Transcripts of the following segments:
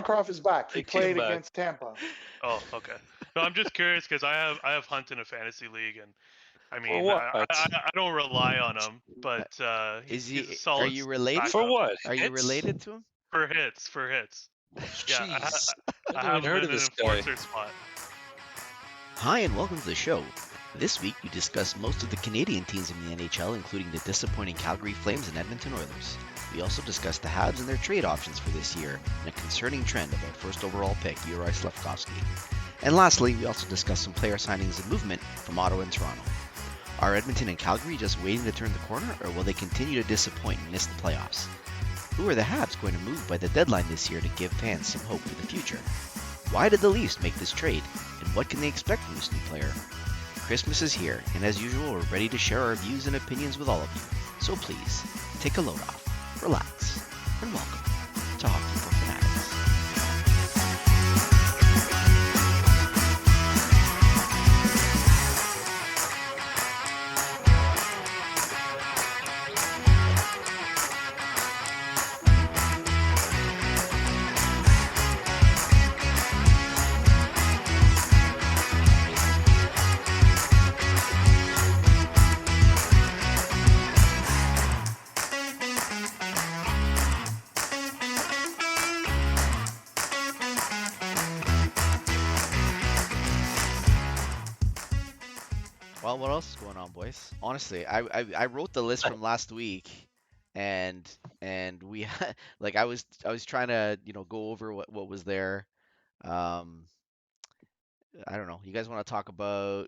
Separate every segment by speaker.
Speaker 1: Youngcroft is back. He
Speaker 2: They came
Speaker 1: played
Speaker 2: back.
Speaker 1: against Tampa.
Speaker 3: Oh, okay. No, I'm just curious because I have Hunt in a fantasy league, and I
Speaker 2: For
Speaker 3: mean
Speaker 2: what?
Speaker 3: I don't rely on him, but
Speaker 4: Is
Speaker 3: he's a
Speaker 4: he? Are
Speaker 3: solid
Speaker 4: you related?
Speaker 2: For
Speaker 3: backup
Speaker 2: what?
Speaker 4: Are you
Speaker 2: Hits?
Speaker 4: related to him?
Speaker 3: for hits. Yeah,
Speaker 2: Jeez.
Speaker 3: I
Speaker 2: I've never
Speaker 3: have
Speaker 2: even
Speaker 3: him
Speaker 2: heard
Speaker 3: in
Speaker 2: of
Speaker 3: an
Speaker 2: this guy.
Speaker 3: enforcer spot.
Speaker 4: Hi, and welcome to the show. This week, we discuss most of the Canadian teams in the NHL, including the disappointing Calgary Flames and Edmonton Oilers. We also discuss the Habs and their trade options for this year, and a concerning trend of our first overall pick, Juraj Slafkovsky. And lastly, we also discuss some player signings and movement from Ottawa and Toronto. Are Edmonton and Calgary just waiting to turn the corner, or will they continue to disappoint and miss the playoffs? Who are the Habs going to move by the deadline this year to give fans some hope for the future? Why did the Leafs make this trade, and what can they expect from this new player? Christmas is here, and as usual, we're ready to share our views and opinions with all of you. So please, take a load off, relax, and welcome to Hockey for Fanatics. Well, what else is going on, boys? Honestly, I wrote the list from last week, and we like I was trying to go over what was there. Um, I don't know. You guys want to talk about?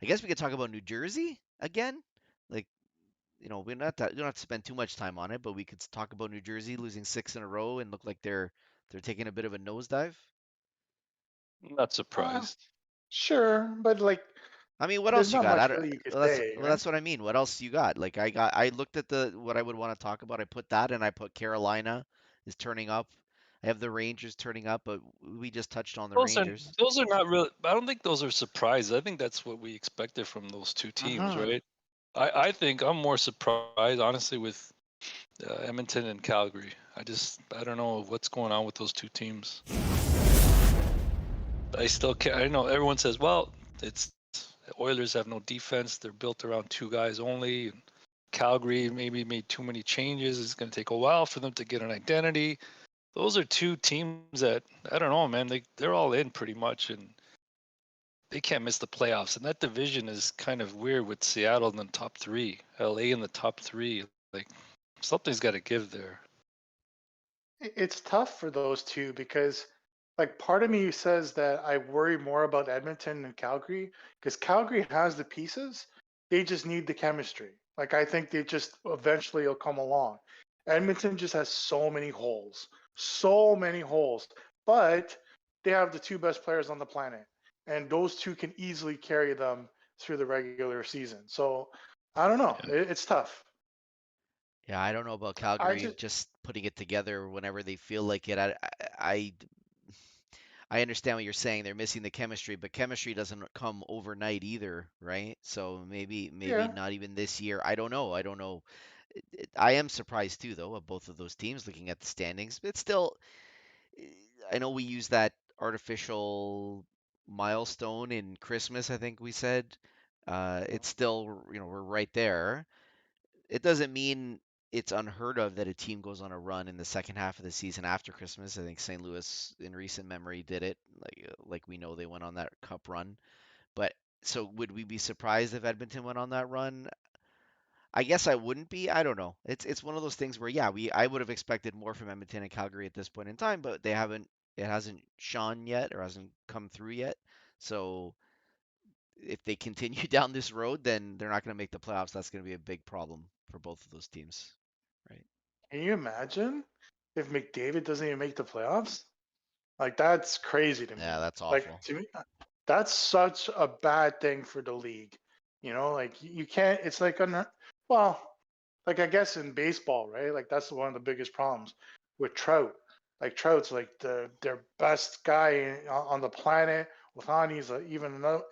Speaker 4: I guess we could talk about New Jersey again. Like we don't have to spend too much time on it, but we could talk about New Jersey losing 6 in a row and look like they're taking a bit of a nosedive.
Speaker 2: I'm not surprised.
Speaker 1: Sure, but like,
Speaker 4: I mean, what
Speaker 1: there's
Speaker 4: else you
Speaker 1: not
Speaker 4: got?
Speaker 1: much really you could say, right?
Speaker 4: That's what I mean. What else you got? Like I looked at what I would want to talk about. I put that and I put Carolina is turning up. I have the Rangers turning up, but we just touched on the Rangers.
Speaker 2: Those are not real. I don't think those are surprises. I think that's what we expected from those two teams,
Speaker 1: Mhm.
Speaker 2: right? I think I'm more surprised, honestly, with Edmonton and Calgary. I don't know what's going on with those two teams. I still can't. I know everyone says, well, it's Oilers have no defense. They're built around two guys only. And Calgary maybe made too many changes. It's going to take a while for them to get an identity. Those are two teams that I don't know, man. They're all in pretty much, and they can't miss the playoffs. And that division is kind of weird with Seattle in the top three, LA in the top three. Like something's got to give there.
Speaker 1: It's tough for those two because, like, part of me says that I worry more about Edmonton and Calgary because Calgary has the pieces. They just need the chemistry. Like, I think they just eventually will come along. Edmonton just has so many holes, but they have the two best players on the planet, and those two can easily carry them through the regular season. So, I don't know.
Speaker 2: Yeah.
Speaker 1: It's tough.
Speaker 4: Yeah, I don't know about
Speaker 1: I
Speaker 4: Calgary
Speaker 1: just
Speaker 4: just putting it together whenever they feel like it. I understand what you're saying. They're missing the chemistry, but chemistry doesn't come overnight either, right? So maybe
Speaker 1: yeah.
Speaker 4: not even this year. I don't know. I don't know. I am surprised too, though, of both of those teams looking at the standings. But still, eh, I know we use that artificial milestone in Christmas, I think we said. It's still, we're right there. It doesn't mean it's unheard of that a team goes on a run in the second half of the season after Christmas. I think St. Louis, in recent memory, did it. Like we know they went on that cup run. But so would we be surprised if Edmonton went on that run? I guess I wouldn't be. I don't know. It's one of those things where yeah, I would have expected more from Edmonton and Calgary at this point in time, but they haven't. It hasn't shone yet or hasn't come through yet. So if they continue down this road, then they're not going to make the playoffs. That's going to be a big problem for both of those teams, right?
Speaker 1: Can you imagine if McDavid doesn't even make the playoffs? Like that's crazy to
Speaker 4: Yeah,
Speaker 1: me.
Speaker 4: that's
Speaker 1: Like
Speaker 4: awful.
Speaker 1: to me, that's such a bad thing for the league. Like you can't. It's like well, like I guess in baseball, right? Like that's one of the biggest problems with Trout. Like Trout's like their best guy on the planet. Ohtani's even another,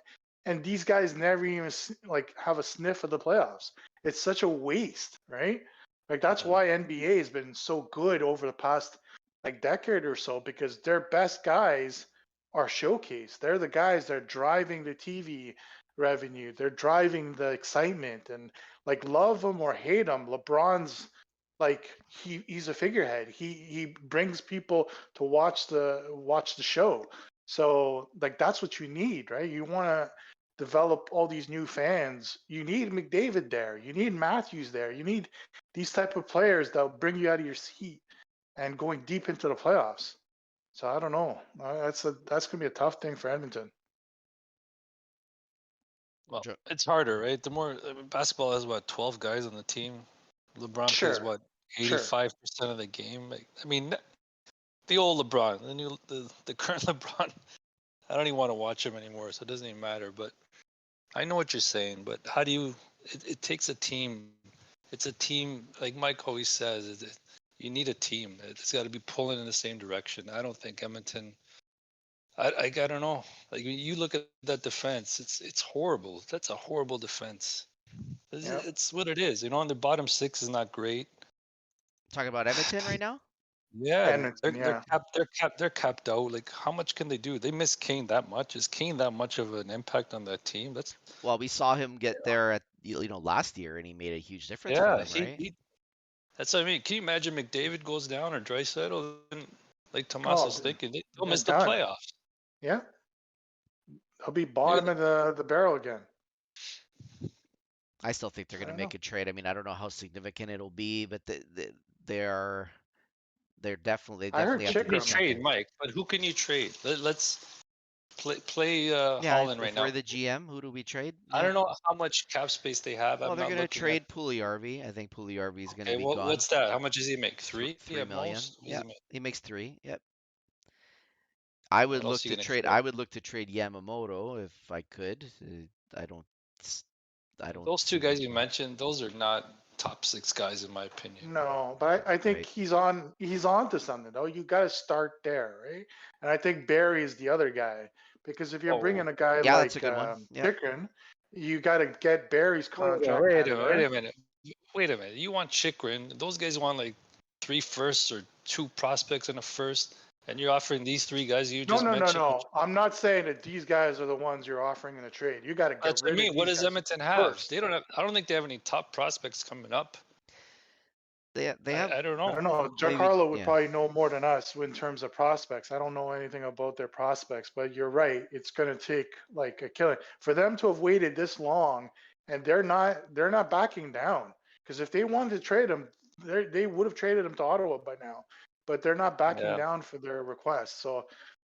Speaker 1: and these guys never even like have a sniff of the playoffs. It's such a waste, right? Like that's
Speaker 4: Yeah.
Speaker 1: why NBA has been so good over the past like decade or so because their best guys are showcased. They're the guys that are driving the TV revenue. They're driving the excitement and like love them or hate them. LeBron's like he's a figurehead. He brings people to watch the show. So like that's what you need, right? You want to develop all these new fans. You need McDavid there. You need Matthews there. You need these type of players that'll bring you out of your seat and going deep into the playoffs. So I don't know. That's gonna be a tough thing for Edmonton.
Speaker 2: Well,
Speaker 4: Ju-
Speaker 2: it's harder, right? The more basketball has what 12 guys on the team. LeBron plays
Speaker 1: Sure,
Speaker 2: what
Speaker 1: sure.
Speaker 2: 85% of the game. Like, I mean, the old LeBron, the current LeBron. I don't even want to watch him anymore, so it doesn't even matter. But I know what you're saying. But how do you? It takes a team. It's a team, like Mike always says. You need a team. It's got to be pulling in the same direction. I don't think Edmonton. I don't know. Like you look at that defense, it's horrible. That's a horrible defense.
Speaker 1: Yep.
Speaker 2: It's what it is. You know, and the bottom six is not great.
Speaker 4: Talking about Edmonton right now?
Speaker 2: Yeah,
Speaker 1: Edmonton, yeah.
Speaker 2: they're capped out. Like, how much can they do? They miss Kane that much. Is Kane that much of an impact on that team? That's
Speaker 4: Well, we saw him get there at last year, and he made a huge difference for
Speaker 2: yeah.
Speaker 4: them, right?
Speaker 2: That's what I mean. Can you imagine McDavid goes down or Draisaitl? Like
Speaker 1: Oh,
Speaker 2: Tomas thinking, they'll
Speaker 1: they're
Speaker 2: miss the
Speaker 1: done.
Speaker 2: playoffs.
Speaker 1: Yeah, they'll be
Speaker 2: Maybe
Speaker 1: bottom of the barrel again.
Speaker 4: I still think they're
Speaker 1: I
Speaker 4: going to
Speaker 1: don't
Speaker 4: make
Speaker 1: know.
Speaker 4: a trade. I mean, I don't know how significant it'll be, but they're they
Speaker 1: I heard
Speaker 4: definitely have to do
Speaker 2: you
Speaker 1: Chikrin.
Speaker 2: trade,
Speaker 4: something.
Speaker 2: Mike. But who can you trade? Let's play
Speaker 4: Yeah,
Speaker 2: Holland right
Speaker 4: if
Speaker 2: now.
Speaker 4: we're the GM, who do we trade?
Speaker 2: I
Speaker 4: Yeah.
Speaker 2: don't know how much cap space they have.
Speaker 4: Well,
Speaker 2: I'm
Speaker 4: they're
Speaker 2: not
Speaker 4: going to
Speaker 2: looking at.
Speaker 4: trade Puliarvi. I think Puliarvi is going to
Speaker 2: Okay,
Speaker 4: be gone.
Speaker 2: what's that? How much does he make? Three
Speaker 4: 3
Speaker 2: at
Speaker 4: million.
Speaker 2: most. What does
Speaker 4: Yep.
Speaker 2: he make?
Speaker 4: He makes 3. Yep. I would
Speaker 2: What
Speaker 4: look
Speaker 2: else are you
Speaker 4: to
Speaker 2: gonna
Speaker 4: trade.
Speaker 2: trade?
Speaker 4: I would look to trade Yamamoto if I could. I don't. I don't
Speaker 2: Those two
Speaker 4: see
Speaker 2: guys
Speaker 4: him.
Speaker 2: you mentioned, those are not top six guys in my opinion.
Speaker 1: No, but I think
Speaker 4: Right.
Speaker 1: he's on to something though. You got to start there, right? And I think Barry is the other guy because if you're
Speaker 2: Oh,
Speaker 1: bringing a guy
Speaker 4: Yeah, that's a
Speaker 1: like
Speaker 4: good one. Yep.
Speaker 1: Chikrin, you got to get Barry's contract
Speaker 2: wait
Speaker 1: out
Speaker 2: a
Speaker 1: of
Speaker 2: minute, wait
Speaker 1: there.
Speaker 2: a minute, wait a minute. You want Chikrin? Those guys want like 3 firsts or 2 prospects and a first, and you're offering these 3 guys you
Speaker 1: No,
Speaker 2: just
Speaker 1: no, no,
Speaker 2: mentioned.
Speaker 1: no. I'm not saying that these guys are the ones you're offering in a trade. You got to get
Speaker 2: That's what I
Speaker 1: rid of
Speaker 2: mean. What
Speaker 1: these
Speaker 2: does
Speaker 1: guys
Speaker 2: Edmonton have?
Speaker 1: first.
Speaker 2: They don't have. I don't think they have any top prospects coming up.
Speaker 4: They have
Speaker 2: I don't
Speaker 1: I
Speaker 2: know.
Speaker 1: don't know.
Speaker 4: maybe.
Speaker 1: Giancarlo would
Speaker 4: Yeah.
Speaker 1: probably know more than us in terms of prospects. I don't know anything about their prospects, but you're right. It's going to take like a killing for them to have waited this long, and they're not backing down. Because if they wanted to trade him, they would have traded him to Ottawa by now. But they're not backing
Speaker 2: Yeah.
Speaker 1: down for their request. So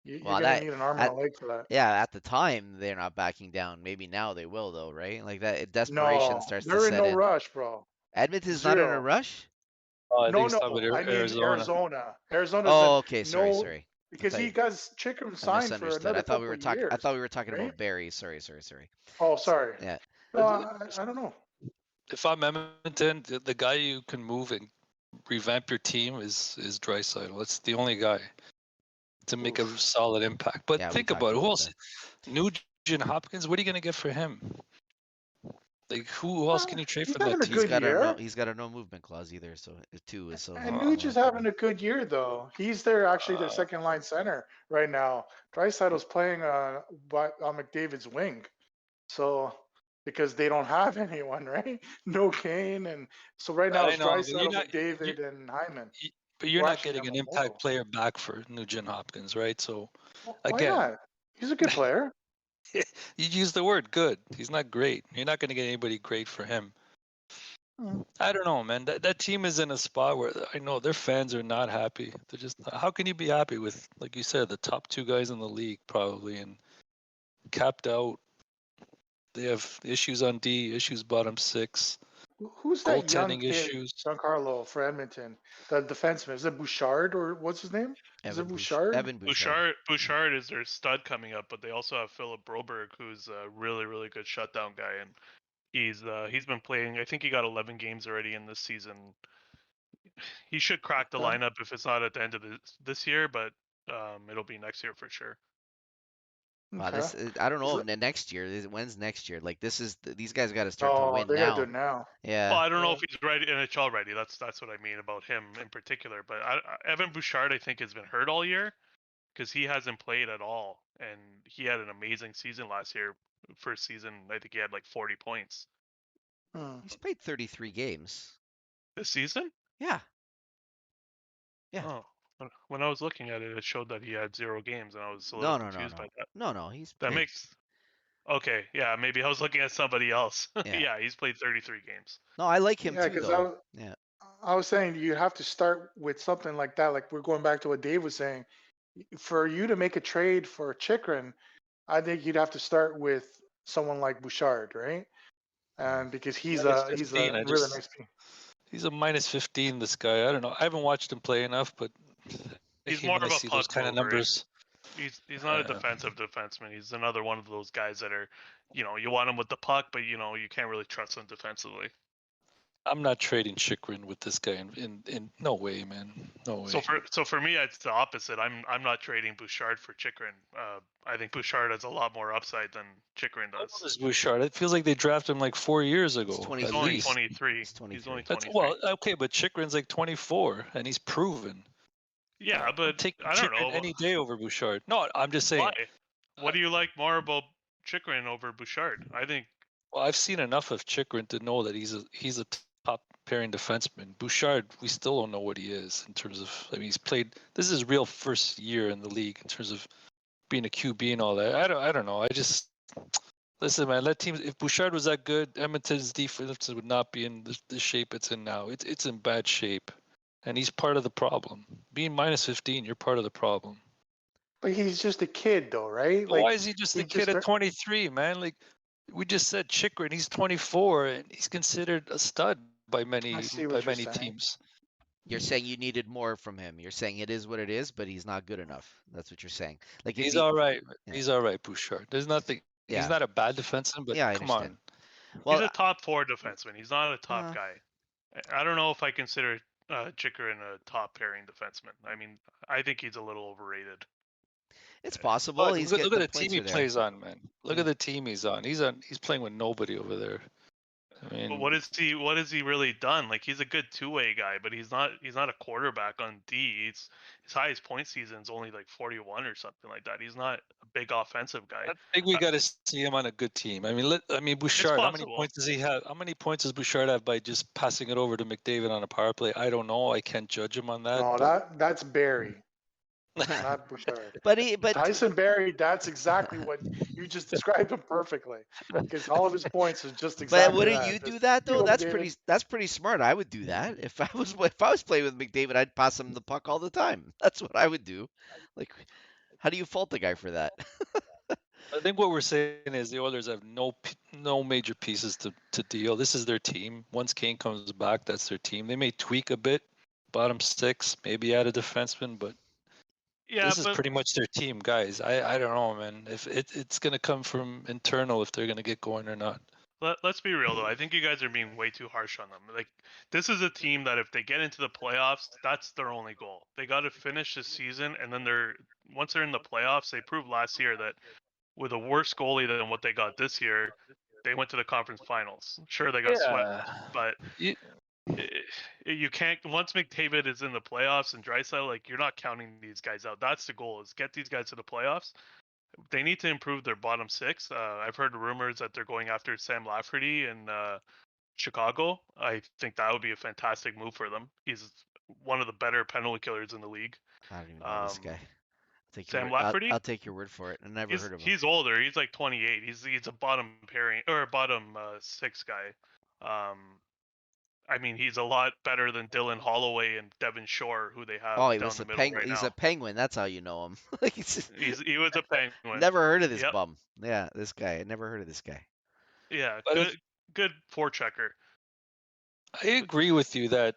Speaker 1: you're
Speaker 4: Well,
Speaker 1: going to
Speaker 4: that
Speaker 1: need an arm and
Speaker 4: at
Speaker 1: a leg for that.
Speaker 4: yeah, at the time they're not backing down. Maybe now they will though, right? Like that desperation
Speaker 1: No,
Speaker 4: starts to
Speaker 1: they're in
Speaker 4: set
Speaker 1: no
Speaker 4: in.
Speaker 1: rush, bro.
Speaker 4: Edmonton's not in a
Speaker 1: Zero.
Speaker 4: rush?
Speaker 2: Oh, I think
Speaker 1: No,
Speaker 2: he's talking
Speaker 1: no.
Speaker 2: about
Speaker 1: I mean
Speaker 2: Arizona.
Speaker 1: Arizona. Arizona's in
Speaker 4: Oh, okay. Sorry,
Speaker 1: no
Speaker 4: sorry. I
Speaker 1: because
Speaker 4: thought
Speaker 1: he got Chicken
Speaker 4: I
Speaker 1: signed for
Speaker 4: misunderstood.
Speaker 1: another couple of
Speaker 4: I
Speaker 1: years,
Speaker 4: thought we were talking
Speaker 1: right?
Speaker 4: about Barry. Sorry, sorry, sorry.
Speaker 1: Oh, sorry.
Speaker 4: Yeah.
Speaker 1: No, I don't know.
Speaker 2: If I'm Edmonton, the guy you can move and revamp your team is Draisaitl. That's the only guy to make a
Speaker 1: Oof.
Speaker 2: solid impact. But
Speaker 4: Yeah, we
Speaker 2: think
Speaker 4: talked
Speaker 2: about it. Who
Speaker 4: about
Speaker 2: else?
Speaker 4: that.
Speaker 2: Nugent Hopkins. What are you gonna get for him? Like who else can you trade
Speaker 1: He's
Speaker 2: from that
Speaker 1: having a
Speaker 2: team?
Speaker 1: good year,
Speaker 4: He's got a no movement clause either, so too. So
Speaker 1: and
Speaker 2: Uh,
Speaker 1: Nuge is having a good year though. He's their
Speaker 2: uh,
Speaker 1: second line center right now. Draisaitl's playing on McDavid's wing, so because they don't have anyone, right? No Kane, and so right now
Speaker 2: I
Speaker 1: it's
Speaker 2: know, but
Speaker 1: Draisaitl,
Speaker 2: you,
Speaker 1: McDavid, and Hyman.
Speaker 2: but you're
Speaker 1: Well,
Speaker 2: not
Speaker 1: actually,
Speaker 2: getting an
Speaker 1: Yamamoto.
Speaker 2: impact player back for Nugent Hopkins, right? So
Speaker 1: Why
Speaker 2: again,
Speaker 1: not? He's a good player.
Speaker 2: you use the word good. He's not great. You're not going to get anybody great for him.
Speaker 1: Hmm.
Speaker 2: I don't know, man. That team is in a spot where I know their fans are not happy. They're just, how can you be happy with, like you said, the top 2 guys in the league probably and capped out? They have issues on D, issues bottom 6,
Speaker 1: Who's that young
Speaker 2: goaltending
Speaker 1: kid,
Speaker 2: issues.
Speaker 1: Giancarlo for Edmonton? The defenseman. Is it Bouchard or what's his name? Is it Bouchard?
Speaker 4: Evan Bouchard.
Speaker 3: Bouchard is their stud coming up, but they also have Philip Broberg, who's a really, really good shutdown guy, and he's been playing. I think he got 11 games already in this season. He should crack the
Speaker 1: Okay.
Speaker 3: lineup if it's not at the end of this year, but it'll be next year for sure.
Speaker 4: Wow,
Speaker 1: Okay.
Speaker 4: I don't
Speaker 1: Is
Speaker 4: know.
Speaker 1: it-
Speaker 4: Next year, when's next year? Like these guys got to start to
Speaker 1: Oh,
Speaker 4: win
Speaker 1: they gotta do
Speaker 4: now.
Speaker 1: it now.
Speaker 3: Well,
Speaker 4: Yeah.
Speaker 3: I don't know
Speaker 1: Yeah.
Speaker 3: if he's ready, NHL ready. That's what I mean about him in particular. But Evan Bouchard, I think, has been hurt all year because he hasn't played at all, and he had an amazing season last year. First season, I think he had like 40 points.
Speaker 1: Hmm.
Speaker 4: He's played 33 games.
Speaker 3: This season?
Speaker 4: Yeah. Yeah.
Speaker 3: Oh, when I was looking at it, it showed that he had 0 games, and I was a little
Speaker 4: No, no, no,
Speaker 3: confused by
Speaker 4: no.
Speaker 3: that.
Speaker 4: No, he's
Speaker 3: That
Speaker 4: played.
Speaker 3: makes okay. Yeah, maybe I was looking at somebody else.
Speaker 4: Yeah.
Speaker 3: Yeah, he's played 33 games.
Speaker 4: No, I like him
Speaker 1: Yeah,
Speaker 4: too,
Speaker 1: because
Speaker 4: though. Yeah.
Speaker 1: I was saying you have to start with something like that. Like we're going back to what Dave was saying. For you to make a trade for Chikrin, I think you'd have to start with someone like Bouchard, right? And because
Speaker 2: Minus
Speaker 1: he's
Speaker 2: 15.
Speaker 1: a really nice piece.
Speaker 2: He's a minus 15. This guy. I don't know. I haven't watched him play enough, but I
Speaker 3: He's
Speaker 2: hate
Speaker 3: more
Speaker 2: when I
Speaker 3: of a
Speaker 2: see those
Speaker 3: puck
Speaker 2: kind of
Speaker 3: mover.
Speaker 2: numbers.
Speaker 3: He's not a defensive defenseman. He's another one of those guys that are, you want him with the puck, but you can't really trust him defensively.
Speaker 2: I'm not trading Chikrin with this guy in no way, man. No way.
Speaker 3: So for me, it's the opposite. I'm not trading Bouchard for Chikrin. I think Bouchard has a lot more upside than Chikrin
Speaker 2: How old
Speaker 3: does.
Speaker 2: is Bouchard? It feels like they drafted him like 4 years ago,
Speaker 4: He's 20
Speaker 3: He's
Speaker 2: at
Speaker 3: only
Speaker 2: least.
Speaker 3: 23.
Speaker 4: He's 23.
Speaker 3: He's only
Speaker 2: That's
Speaker 3: 23.
Speaker 2: well, okay, but Chikrin's like 24, and he's proven.
Speaker 3: Yeah,
Speaker 2: I'm
Speaker 3: but
Speaker 2: taking
Speaker 3: I don't
Speaker 2: Chikrin
Speaker 3: know
Speaker 2: any day over Bouchard. No, I'm just saying.
Speaker 3: why. What do you like more about Chikrin over Bouchard? I think
Speaker 2: Well, I've seen enough of Chikrin to know that he's a top pairing defenseman. Bouchard, we still don't know what he is in terms of. I mean, he's played. This is his real first year in the league in terms of being a QB and all that. I don't know. I just listen, man. Let teams. If Bouchard was that good, Edmonton's defense would not be in the shape it's in now. It's in bad shape, and he's part of the problem. Being minus 15, you're part of the problem.
Speaker 1: But he's just a kid, though, right?
Speaker 2: Why
Speaker 1: Like
Speaker 2: is he just
Speaker 1: he
Speaker 2: a kid
Speaker 1: just
Speaker 2: at 23, man? Like we just said, Chikrin, he's 24, and he's considered a stud by
Speaker 1: I
Speaker 2: many
Speaker 1: see what you're saying.
Speaker 2: teams.
Speaker 4: You're saying you needed more from him. You're saying it is what it is, but he's not good enough. That's what you're saying. Like if
Speaker 2: He's
Speaker 4: he,
Speaker 2: all right.
Speaker 4: yeah,
Speaker 2: He's all right, Bouchard. There's nothing. He's
Speaker 4: yeah,
Speaker 2: not a bad defenseman, but
Speaker 4: yeah, I
Speaker 2: come
Speaker 4: understand.
Speaker 2: on.
Speaker 3: he's
Speaker 4: Well,
Speaker 3: a top 4 defenseman. He's not a top
Speaker 4: uh,
Speaker 3: guy. I don't know if I consider Chikrin a top pairing defenseman. I mean, I think he's a little overrated.
Speaker 4: it's possible. He's
Speaker 2: Look
Speaker 4: getting
Speaker 2: at
Speaker 4: the
Speaker 2: the team
Speaker 4: points
Speaker 2: he
Speaker 4: are there.
Speaker 2: plays on, man. Look
Speaker 4: Yeah.
Speaker 2: at the team he's on. He's playing with nobody over there. I
Speaker 3: But
Speaker 2: mean,
Speaker 3: what has he really done? Like he's a good 2-way guy, but he's not a quarterback on D. His highest point season is only like 41 or something like that. He's not a big offensive guy.
Speaker 2: I think we got to see him on a good team. I mean,
Speaker 3: It's
Speaker 2: Bouchard. How many
Speaker 3: possible.
Speaker 2: points does he have? How many points does Bouchard have by just passing it over to McDavid on a power play? I don't know. I can't judge him on that.
Speaker 1: No,
Speaker 2: But
Speaker 1: that's Barry, not Bouchard.
Speaker 4: but
Speaker 1: Tyson Barry, that's exactly what you just described him perfectly. Because all of his points is just
Speaker 4: but
Speaker 1: exactly
Speaker 4: wouldn't
Speaker 1: that.
Speaker 4: you do
Speaker 1: Just,
Speaker 4: that though?
Speaker 1: McDavid.
Speaker 4: That's pretty smart. I would do that if I was playing with McDavid. I'd pass him the puck all the time. That's what I would do. Like, how do you fault the guy for that?
Speaker 2: I think what we're saying is the Oilers have no major pieces to deal. This is their team. Once Kane comes back, that's their team. They may tweak a bit, bottom 6, maybe add a defenseman, but
Speaker 3: Yeah,
Speaker 2: this is
Speaker 3: but
Speaker 2: pretty much their team, guys. I don't know, man. If it's gonna come from internal, if they're gonna get going or not.
Speaker 3: let's be real though. I think you guys are being way too harsh on them. Like this is a team that if they get into the playoffs, that's their only goal. They got to finish this season, and then once they're in the playoffs, they proved last year that with a worse goalie than what they got this year, they went to the conference finals. Sure, they got swept, but
Speaker 2: You,
Speaker 3: you can't. Once McDavid is in the playoffs and Draisaitl, like you're not counting these guys out. That's the goal: is get these guys to the playoffs. They need to improve their bottom 6. I've heard rumors that they're going after Sam Lafferty in Chicago. I think that would be a fantastic move for them. He's one of the better penalty killers in the league.
Speaker 4: I don't even know this guy.
Speaker 3: Sam Lafferty?
Speaker 4: I'll take your word for it. I never heard of him.
Speaker 3: He's older. He's like 28. He's a bottom pairing or bottom 6 guy. I mean, he's a lot better than Dylan Holloway and Devin Shore, who they have
Speaker 4: Oh, he
Speaker 3: down
Speaker 4: was
Speaker 3: the
Speaker 4: a
Speaker 3: middle
Speaker 4: penguin.
Speaker 3: right
Speaker 4: He's
Speaker 3: now.
Speaker 4: a penguin. That's how you know him. Like
Speaker 3: He was a penguin.
Speaker 4: Never heard of this
Speaker 3: Yep.
Speaker 4: bum. Yeah, this guy. I never heard of this guy.
Speaker 3: Yeah,
Speaker 2: But
Speaker 3: good forechecker.
Speaker 2: I agree with you that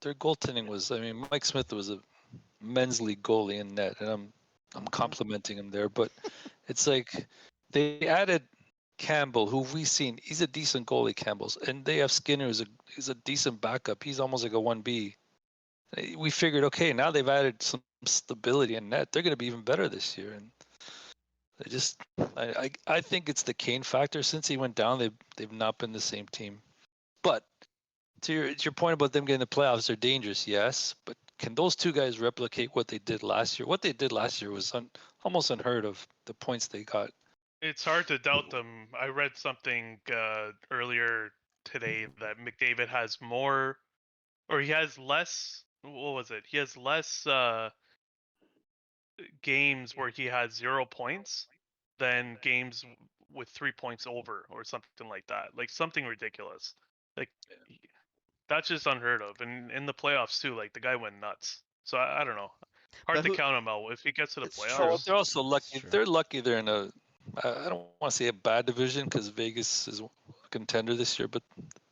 Speaker 2: their goaltending was. I mean, Mike Smith was a men's league goalie in net, and I'm complimenting him there. But it's like they added Campbell, who we've seen. He's a decent goalie, Campbell's, and they have Skinner, who's a decent backup. He's almost like a 1B. We figured, okay, now they've added some stability in net. They're going to be even better this year, and I think it's the Kane factor. Since he went down, they've not been the same team. But to your point about them getting the playoffs, they're dangerous, yes. But can those two guys replicate what they did last year? What they did last year was almost unheard of. The points they got.
Speaker 3: It's hard to doubt them. I read something earlier today that McDavid has more, or he has less. What was it? He has less games where he has 0 points than games with 3 points over, or something like that. Like something ridiculous. Like that's just unheard of. And in the playoffs too, like the guy went nuts. So I don't know. Hard
Speaker 4: But
Speaker 3: to
Speaker 4: who?
Speaker 3: count him out if he gets to the
Speaker 4: It's
Speaker 3: playoffs.
Speaker 4: true.
Speaker 2: They're also
Speaker 4: It's
Speaker 2: lucky.
Speaker 4: true.
Speaker 2: They're lucky they're in a. I don't want to say a bad division because Vegas is a contender this year, but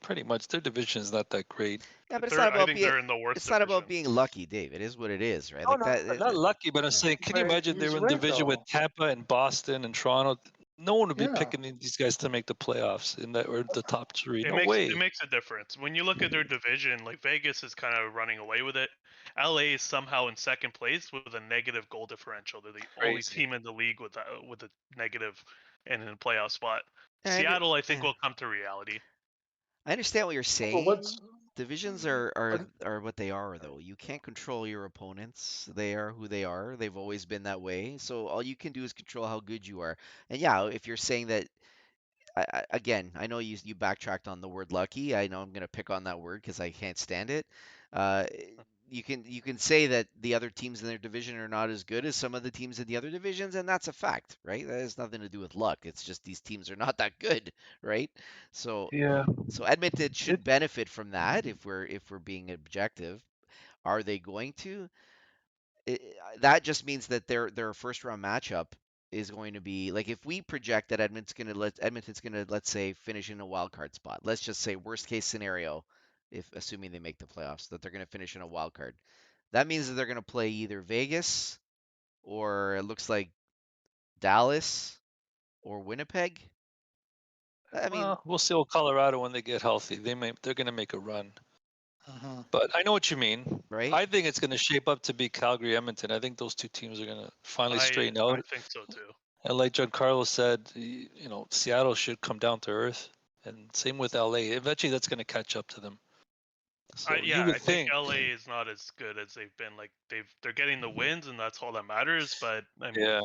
Speaker 2: pretty much their division is not that great.
Speaker 4: Yeah, but it's
Speaker 3: They're,
Speaker 4: not
Speaker 3: I
Speaker 4: about
Speaker 3: think
Speaker 4: being.
Speaker 3: they're in the worst
Speaker 4: It's not about
Speaker 3: division.
Speaker 4: being lucky, Dave. It is what it is, right?
Speaker 2: No,
Speaker 4: Like that.
Speaker 2: not lucky, but I'm
Speaker 1: Yeah,
Speaker 2: saying, can you
Speaker 1: but
Speaker 2: imagine they
Speaker 1: he's
Speaker 2: were in
Speaker 1: right
Speaker 2: division with
Speaker 1: though.
Speaker 2: Tampa and Boston and Toronto? No one would be
Speaker 1: Yeah.
Speaker 2: picking these guys to make the playoffs in that or the top three.
Speaker 3: It
Speaker 2: No
Speaker 3: makes
Speaker 2: way.
Speaker 3: it makes a difference when you look at their division. Like Vegas is kind of running away with it. LA is somehow in second place with a negative goal differential. They're the only
Speaker 2: Crazy.
Speaker 3: team in the league with a negative and in a playoff spot.
Speaker 4: And
Speaker 3: Seattle, I think,
Speaker 4: yeah.
Speaker 3: will come to reality.
Speaker 4: I understand what you're
Speaker 1: But
Speaker 4: saying.
Speaker 1: what's
Speaker 4: Divisions are what they are, though. You can't control your opponents. They are who they are. They've always been that way. So all you can do is control how good you are. And yeah, if you're saying that, again, I know you backtracked on the word lucky. I know I'm gonna pick on that word because I can't stand it. Uh, you can say that the other teams in their division are not as good as some of the teams in the other divisions, and that's a fact, right? That has nothing to do with luck. It's just these teams are not that good, right? So
Speaker 2: Yeah.
Speaker 4: so Edmonton should benefit from that if we're being objective. Are they going to? That just means that their first round matchup is going to be like if we project that Edmonton's going to let's say finish in a wild card spot. Let's just say worst case scenario, if assuming they make the playoffs, that they're going to finish in a wild card. That means that they're going to play either Vegas or it looks like Dallas or Winnipeg. I mean,
Speaker 2: Well, we'll see with Colorado when they get healthy. They're going to make a run. But I know what you mean.
Speaker 4: right?
Speaker 2: I think it's going to shape up to be Calgary Edmonton. I think those two teams are going to finally straighten
Speaker 3: I
Speaker 2: out.
Speaker 3: think so too.
Speaker 2: And like Giancarlo said, Seattle should come down to earth. And same with LA. Eventually, that's going to catch up to them. So you would
Speaker 3: I think LA is not as good as they've been. Like they're getting the wins, and that's all that matters. But I mean,
Speaker 2: yeah.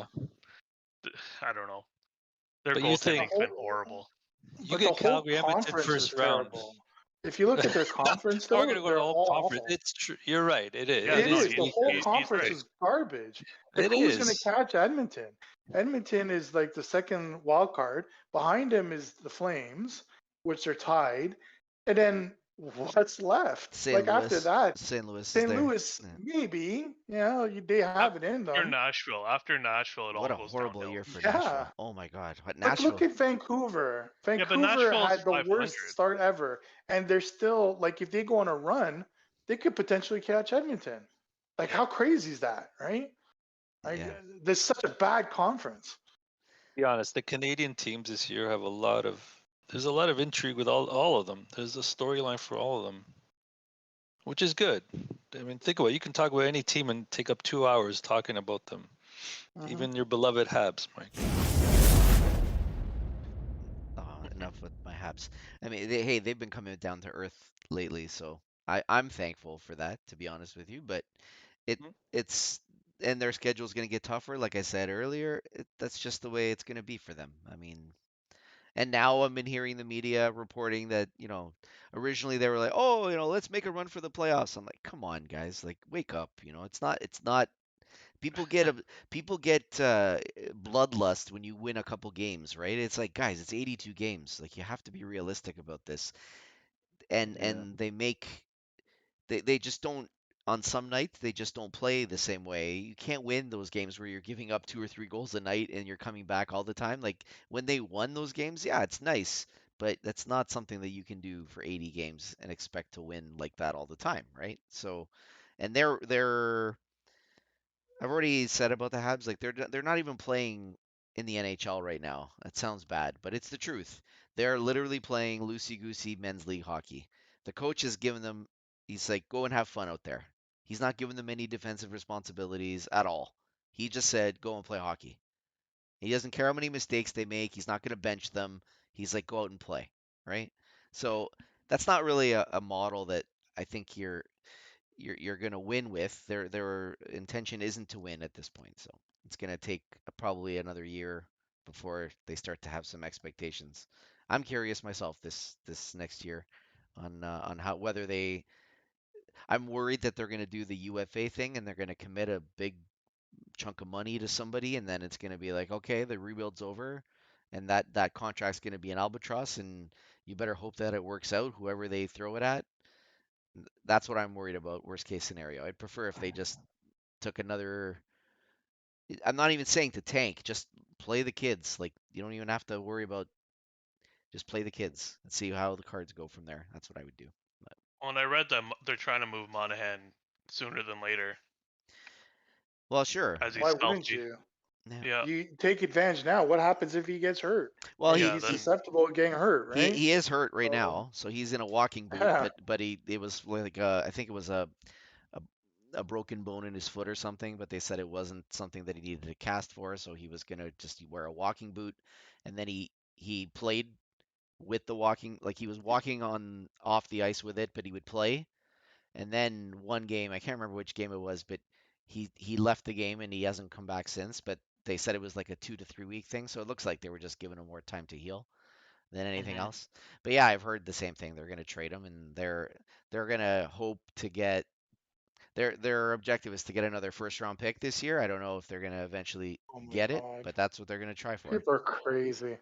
Speaker 3: I don't know. Their
Speaker 2: But you
Speaker 3: goaltending's
Speaker 2: think
Speaker 3: been horrible.
Speaker 2: you
Speaker 1: but
Speaker 2: get
Speaker 1: the whole
Speaker 2: Calgary Edmonton
Speaker 1: conference is
Speaker 2: first round.
Speaker 1: terrible. If you look at their conference,
Speaker 2: We're
Speaker 1: though,
Speaker 2: going to go to
Speaker 1: they're
Speaker 2: the whole
Speaker 1: all
Speaker 2: conference.
Speaker 1: awful.
Speaker 2: It's true. You're right. It is.
Speaker 3: Yeah,
Speaker 1: It
Speaker 3: no,
Speaker 1: is.
Speaker 3: he's
Speaker 1: The whole
Speaker 3: he's
Speaker 1: conference
Speaker 3: right.
Speaker 1: is garbage. Like,
Speaker 2: It
Speaker 1: who's going to
Speaker 2: is.
Speaker 1: catch Edmonton? Edmonton is like the second wild card. Behind him is the Flames, which are tied. And then what's left?
Speaker 4: St.
Speaker 1: Like after
Speaker 4: Louis,
Speaker 1: that,
Speaker 4: St. Louis is
Speaker 1: St.
Speaker 4: there.
Speaker 1: Louis,
Speaker 4: Yeah.
Speaker 1: maybe. They have it in
Speaker 3: After
Speaker 1: them.
Speaker 3: Nashville, it
Speaker 4: What
Speaker 3: all
Speaker 4: a
Speaker 3: goes
Speaker 4: horrible
Speaker 3: downhill.
Speaker 4: year for
Speaker 1: Yeah.
Speaker 4: Nashville. Oh my God, what
Speaker 1: Like, look
Speaker 4: Nashville?
Speaker 1: at Vancouver.
Speaker 3: Yeah, but
Speaker 1: Vancouver
Speaker 3: Nashville's
Speaker 1: had the
Speaker 3: 500.
Speaker 1: worst start ever. And they're still, like, if they go on a run, they could potentially catch Edmonton. Like, how crazy is that, right? Like,
Speaker 4: Yeah.
Speaker 1: there's such a bad conference.
Speaker 2: Be honest, the Canadian teams this year have there's a lot of intrigue with all of them. There's a storyline for all of them, which is good. I mean, think about it. You can talk about any team and take up 2 hours talking about them. Even your beloved Habs, Mike.
Speaker 4: Enough with my Habs. I mean, they've been coming down to earth lately, so I'm thankful for that, to be honest with you. But it's and their schedule's going to get tougher, like I said earlier. That's just the way it's going to be for them. I mean, and now I've been hearing the media reporting that originally they were like, oh, let's make a run for the playoffs. I'm like, come on, guys, like wake up. It's not. People get bloodlust when you win a couple games, right? It's like, guys, it's 82 games. Like you have to be realistic about this. And they just don't on some nights they just don't play the same way. You can't win those games where you're giving up 2 or 3 goals a night and you're coming back all the time. Like when they won those games, yeah, it's nice, but that's not something that you can do for 80 games and expect to win like that all the time, right? So, and they're I've already said about the Habs, like they're not even playing in the NHL right now. That sounds bad, but it's the truth. They're literally playing loosey-goosey men's league hockey. The coach has given them, he's like, go and have fun out there. He's not giving them any defensive responsibilities at all. He just said, go and play hockey. He doesn't care how many mistakes they make. He's not going to bench them. He's like, go out and play, right? So that's not really a model that I think you're going to win with. Their intention isn't to win at this point. So it's going to take probably another year before they start to have some expectations. I'm curious myself this next year on how whether they. I'm worried that they're going to do the UFA thing and they're going to commit a big chunk of money to somebody, and then it's going to be like, okay, the rebuild's over, and that contract's going to be an albatross, and you better hope that it works out, whoever they throw it at. That's what I'm worried about. Worst case scenario. I'd prefer if they just took another. I'm not even saying to tank, just play the kids. Like you don't even have to worry about. Just play the kids and see how the cards go from there. That's what I would do. But,
Speaker 3: When I read that they're trying to move Monahan sooner than later,
Speaker 4: well, sure.
Speaker 3: as
Speaker 1: Why
Speaker 3: he's
Speaker 1: wouldn't
Speaker 3: healthy.
Speaker 1: you?
Speaker 4: Yeah.
Speaker 3: Yeah,
Speaker 1: You take advantage now. What happens if he gets hurt?
Speaker 4: Well,
Speaker 1: Like,
Speaker 4: he
Speaker 3: yeah.
Speaker 1: he's
Speaker 3: Then
Speaker 1: susceptible to getting hurt,
Speaker 4: he
Speaker 1: right?
Speaker 4: he is hurt right
Speaker 1: So
Speaker 4: now, so he's in a walking boot.
Speaker 1: yeah.
Speaker 4: But it was like I think it was a, a broken bone in his foot or something, but they said it wasn't something that he needed to cast for, so he was gonna just wear a walking boot, and then he played with the walking, like he was walking on off the ice with it, but he would play, and then one game, I can't remember which game it was, but he left the game and he hasn't come back since, but they said it was like a 2 to 3 week thing, so it looks like they were just giving him more time to heal than anything
Speaker 3: mhm.
Speaker 4: else. But yeah, I've heard the same thing. They're gonna trade him, and they're gonna hope to get their objective is to get another first round pick this year. I don't know if they're going to eventually
Speaker 1: Oh my
Speaker 4: get it,
Speaker 1: God.
Speaker 4: but that's what they're going to try for.
Speaker 1: People are crazy.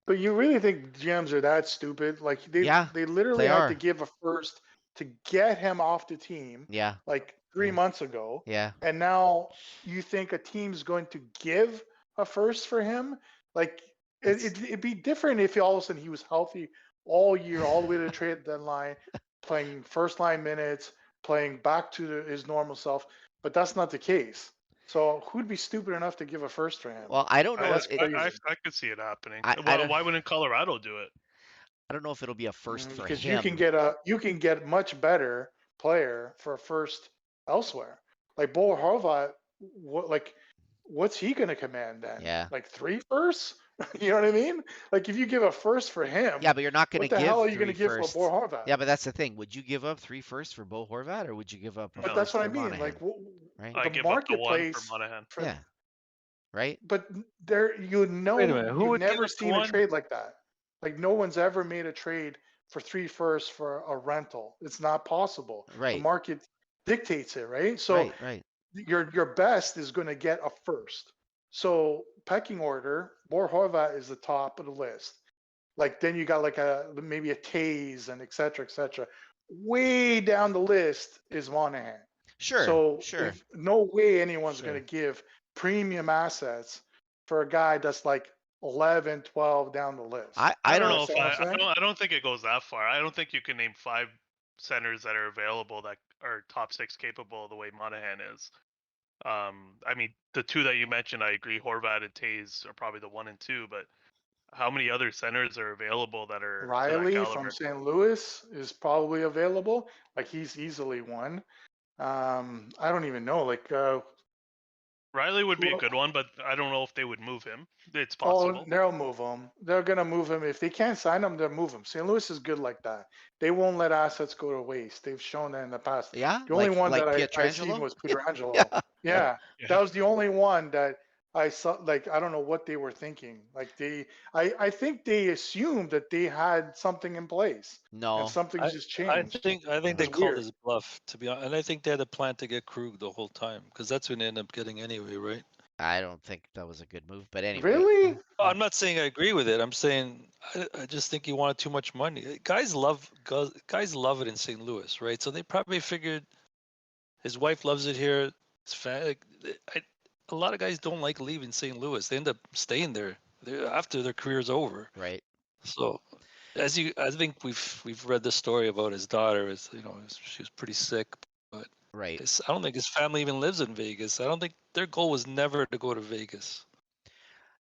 Speaker 1: But you really think GMs are that stupid? Like
Speaker 4: Yeah,
Speaker 1: they literally
Speaker 4: they
Speaker 1: had to
Speaker 4: are.
Speaker 1: give a first to get him off the team
Speaker 4: Yeah,
Speaker 1: like three
Speaker 4: yeah,
Speaker 1: months ago,
Speaker 4: yeah.
Speaker 1: and now you think a team's going to give a first for him? Like
Speaker 4: It's
Speaker 1: it'd be different if all of a sudden he was healthy all year, all the way to the trade deadline, playing first line minutes, playing back to his normal self. But that's not the case. So who'd be stupid enough to give a first for him?
Speaker 4: well, I don't
Speaker 1: Like
Speaker 4: know
Speaker 3: I,
Speaker 4: if
Speaker 1: that's
Speaker 4: it.
Speaker 3: I
Speaker 1: crazy.
Speaker 3: I could see it happening.
Speaker 4: I
Speaker 3: Well,
Speaker 4: don't.
Speaker 3: why wouldn't Colorado do it?
Speaker 4: I don't know if it'll be a first for
Speaker 1: Because you can
Speaker 4: him.
Speaker 1: get much better player for a first elsewhere. Like Bo Horvat, what's he going to command then?
Speaker 4: Yeah,
Speaker 1: Like three firsts? You know what I mean? Like if you give a first for him,
Speaker 4: yeah, but you're not going to
Speaker 1: what the
Speaker 4: give
Speaker 1: hell are you going
Speaker 4: three
Speaker 1: to give for Bo
Speaker 4: firsts.
Speaker 1: Horvat?
Speaker 4: Yeah, but that's the thing. Would you give up 3 firsts for Bo Horvat, or would you give up a
Speaker 1: But
Speaker 3: No,
Speaker 1: that's
Speaker 4: first
Speaker 1: what I
Speaker 4: for
Speaker 1: mean. Like
Speaker 4: Monahan? Right?
Speaker 3: I
Speaker 1: the
Speaker 3: give up the one for
Speaker 1: marketplace
Speaker 3: Monahan.
Speaker 1: for,
Speaker 4: Yeah. Right?
Speaker 1: but there
Speaker 2: Wait a minute. Who
Speaker 1: you've
Speaker 2: would give
Speaker 1: never
Speaker 2: up the
Speaker 1: seen a
Speaker 2: one?
Speaker 1: trade like that. Like no one's ever made a trade for three firsts for a rental. It's not possible. The
Speaker 4: Right.
Speaker 1: market dictates it, right? So
Speaker 4: Right. Right.
Speaker 1: your best is going to get a first. So pecking order, Bor Horvat is the top of the list. Like then you got like maybe a Taze and et cetera, et cetera. Way down the list is Monahan.
Speaker 4: Sure.
Speaker 1: So
Speaker 4: Sure.
Speaker 1: if no way anyone's going
Speaker 4: Sure.
Speaker 1: to give premium assets for a guy that's like 11, 12 down the list.
Speaker 3: I
Speaker 4: I
Speaker 3: don't
Speaker 1: You
Speaker 4: don't.
Speaker 3: know if
Speaker 1: understand what I'm saying?
Speaker 3: I don't think it goes that far. I don't think you can name 5 centers that are available that are top 6 capable the way Monahan is. I mean, the two that you mentioned, I agree. Horvat and Taze are probably the 1 and 2, but how many other centers are available that are to that
Speaker 1: Riley from
Speaker 3: caliber?
Speaker 1: St. Louis is probably available. Like he's easily one. I don't even know. Like
Speaker 3: Riley would be a
Speaker 1: who
Speaker 3: good one, but I don't know if they would move him. It's
Speaker 1: Oh,
Speaker 3: possible.
Speaker 1: they'll move him. They're gonna move him if they can't sign him. They'll move him. St. Louis is good like that. They won't let assets go to waste. They've shown that in the past.
Speaker 4: Yeah.
Speaker 1: The only one that
Speaker 4: Like
Speaker 1: I seen
Speaker 4: Pietrangelo.
Speaker 1: was Pietrangelo.
Speaker 4: Yeah. Yeah.
Speaker 1: Yeah,
Speaker 3: Yeah.
Speaker 1: that was the only one that I saw. Like I don't know what they were thinking. Like I think they assumed that they had something in place, and
Speaker 4: No.
Speaker 1: something
Speaker 2: I
Speaker 1: just
Speaker 2: I
Speaker 1: changed.
Speaker 2: think I think
Speaker 1: It
Speaker 2: they
Speaker 1: was
Speaker 2: called
Speaker 1: weird.
Speaker 2: his bluff, to be honest. And I think they had a plan to get Krug the whole time because that's what they end up getting anyway, right?
Speaker 4: I don't think that was a good move, but anyway.
Speaker 1: Really?
Speaker 2: No, I'm not saying I agree with it. I'm saying I just think he wanted too much money. Guys love it in St. Louis, right? So they probably figured his wife loves it here. His a lot of guys don't like leaving St. Louis. They end up staying there after their career's over.
Speaker 4: Right.
Speaker 2: So, I think we've read the story about his daughter. She was pretty sick, but
Speaker 4: Right.
Speaker 2: I don't think his family even lives in Vegas. I don't think their goal was never to go to Vegas.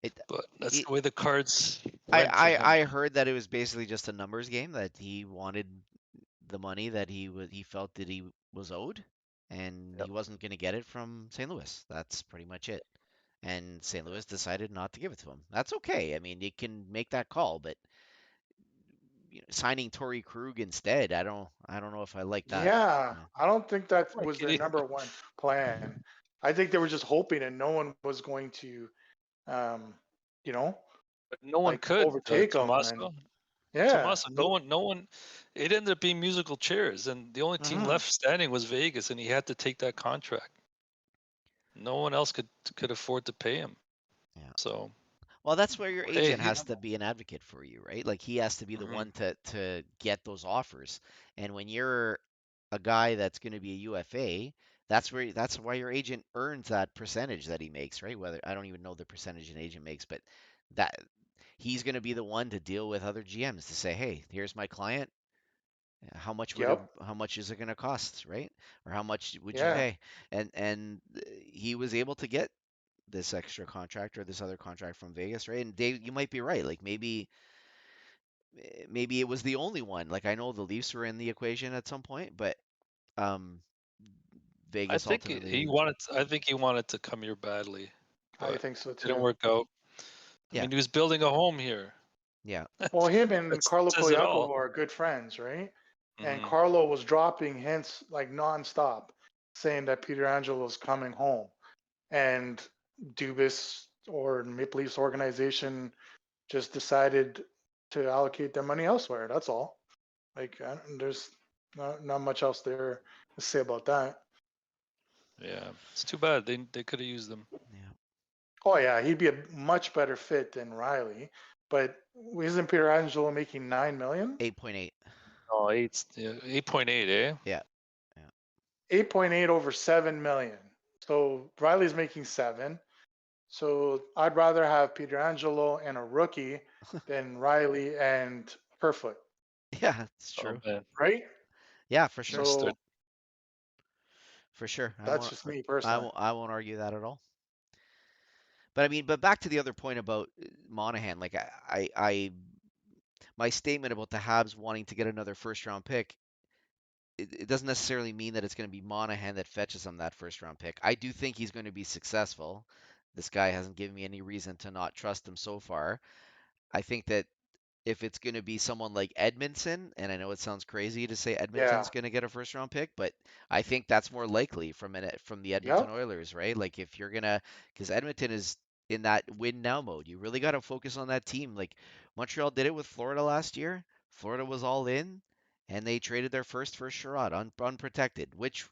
Speaker 4: It,
Speaker 2: But that's
Speaker 4: it
Speaker 2: the way the cards
Speaker 4: I,
Speaker 2: went for him.
Speaker 4: I heard that it was basically just a numbers game, that he wanted the money that he felt that he was owed, and
Speaker 2: Yep.
Speaker 4: he wasn't going to get it from St. Louis. That's pretty much it. and St. Louis decided not to give it to him. That's okay. I mean, you can make that call, but signing Torrey Krug instead, I don't know if I like that.
Speaker 1: Yeah,
Speaker 4: Yeah.
Speaker 1: I don't think that
Speaker 2: Like,
Speaker 1: was their number one plan. I think they were just hoping and no one was going to, um, you know,
Speaker 2: but no one
Speaker 1: like
Speaker 2: could,
Speaker 1: overtake them. And
Speaker 2: Tommaso.
Speaker 1: yeah,
Speaker 2: Tommaso, no one. It ended up being musical chairs, and the only team
Speaker 1: mhm.
Speaker 2: left standing was Vegas, and he had to take that contract. No one else could afford to pay him.
Speaker 4: Yeah.
Speaker 2: So
Speaker 4: Well, that's where your
Speaker 2: hey,
Speaker 4: agent has to be an advocate for you, right? Like he has to be the
Speaker 2: mhm.
Speaker 4: one to get those offers. And when you're a guy that's going to be a UFA, that's why your agent earns that percentage that he makes, right? Whether I don't even know the percentage an agent makes, but that he's going to be the one to deal with other GMs to say, "Hey, here's my client.
Speaker 1: Yep,
Speaker 4: How much is it going to cost, right? Or how much would you
Speaker 1: yeah.
Speaker 4: pay?" And he was able to get this extra contract or this other contract from Vegas, right? And Dave, you might be right. Like maybe it was the only one. Like I know the Leafs were in the equation at some point, but um
Speaker 2: I
Speaker 4: Vegas
Speaker 2: think
Speaker 4: ultimately,
Speaker 2: I think he wanted to come here badly,
Speaker 1: I
Speaker 2: but
Speaker 1: think so
Speaker 2: didn't
Speaker 1: too.
Speaker 2: work out. I
Speaker 4: yeah,
Speaker 2: mean, he was building a home here.
Speaker 4: yeah,
Speaker 1: Well, him and
Speaker 2: That
Speaker 1: Carlo
Speaker 2: says it
Speaker 1: Koliakovo
Speaker 2: all.
Speaker 1: are good friends, right? And
Speaker 2: Hmm.
Speaker 1: Carlo was dropping hints like nonstop, saying that Peter Angelo's coming home. And Dubas or Maple Leafs organization just decided to allocate their money elsewhere. That's all. Like, there's not much else there to say about that.
Speaker 2: Yeah, it's too bad. They could have used them.
Speaker 4: yeah.
Speaker 1: Oh yeah, he'd be a much better fit than Riley. But isn't Peter Angelo making 9 million?
Speaker 4: 8.8.
Speaker 2: Oh, 8.8, eh?
Speaker 4: Yeah, yeah,
Speaker 1: 8.8 over 7 million. So Riley's making 7. So I'd rather have Peter Angelo and a rookie than Riley and Kerfoot,
Speaker 4: yeah. It's
Speaker 2: Oh
Speaker 4: true.
Speaker 2: man,
Speaker 1: right?
Speaker 4: Yeah, for sure,
Speaker 2: understood.
Speaker 1: So
Speaker 4: for sure.
Speaker 1: that's just me personally.
Speaker 4: I won't argue that at all. But I mean, but back to the other point about Monahan. Like my statement about the Habs wanting to get another first round pick, it doesn't necessarily mean that it's going to be Monahan that fetches him that first round pick. I do think he's going to be successful. This guy hasn't given me any reason to not trust him so far. I think that if it's going to be someone like Edmondson, and I know it sounds crazy to say
Speaker 1: Yeah.
Speaker 4: Edmonton's going to get a first round pick, but I think that's more likely from the Edmonton
Speaker 1: Yep.
Speaker 4: Oilers, right? Like if you're gonna, because Edmonton is in that win now mode, you really got to focus on that team. Like Montreal did it with Florida last year. Florida was all in, and they traded their first Sherrod unprotected, which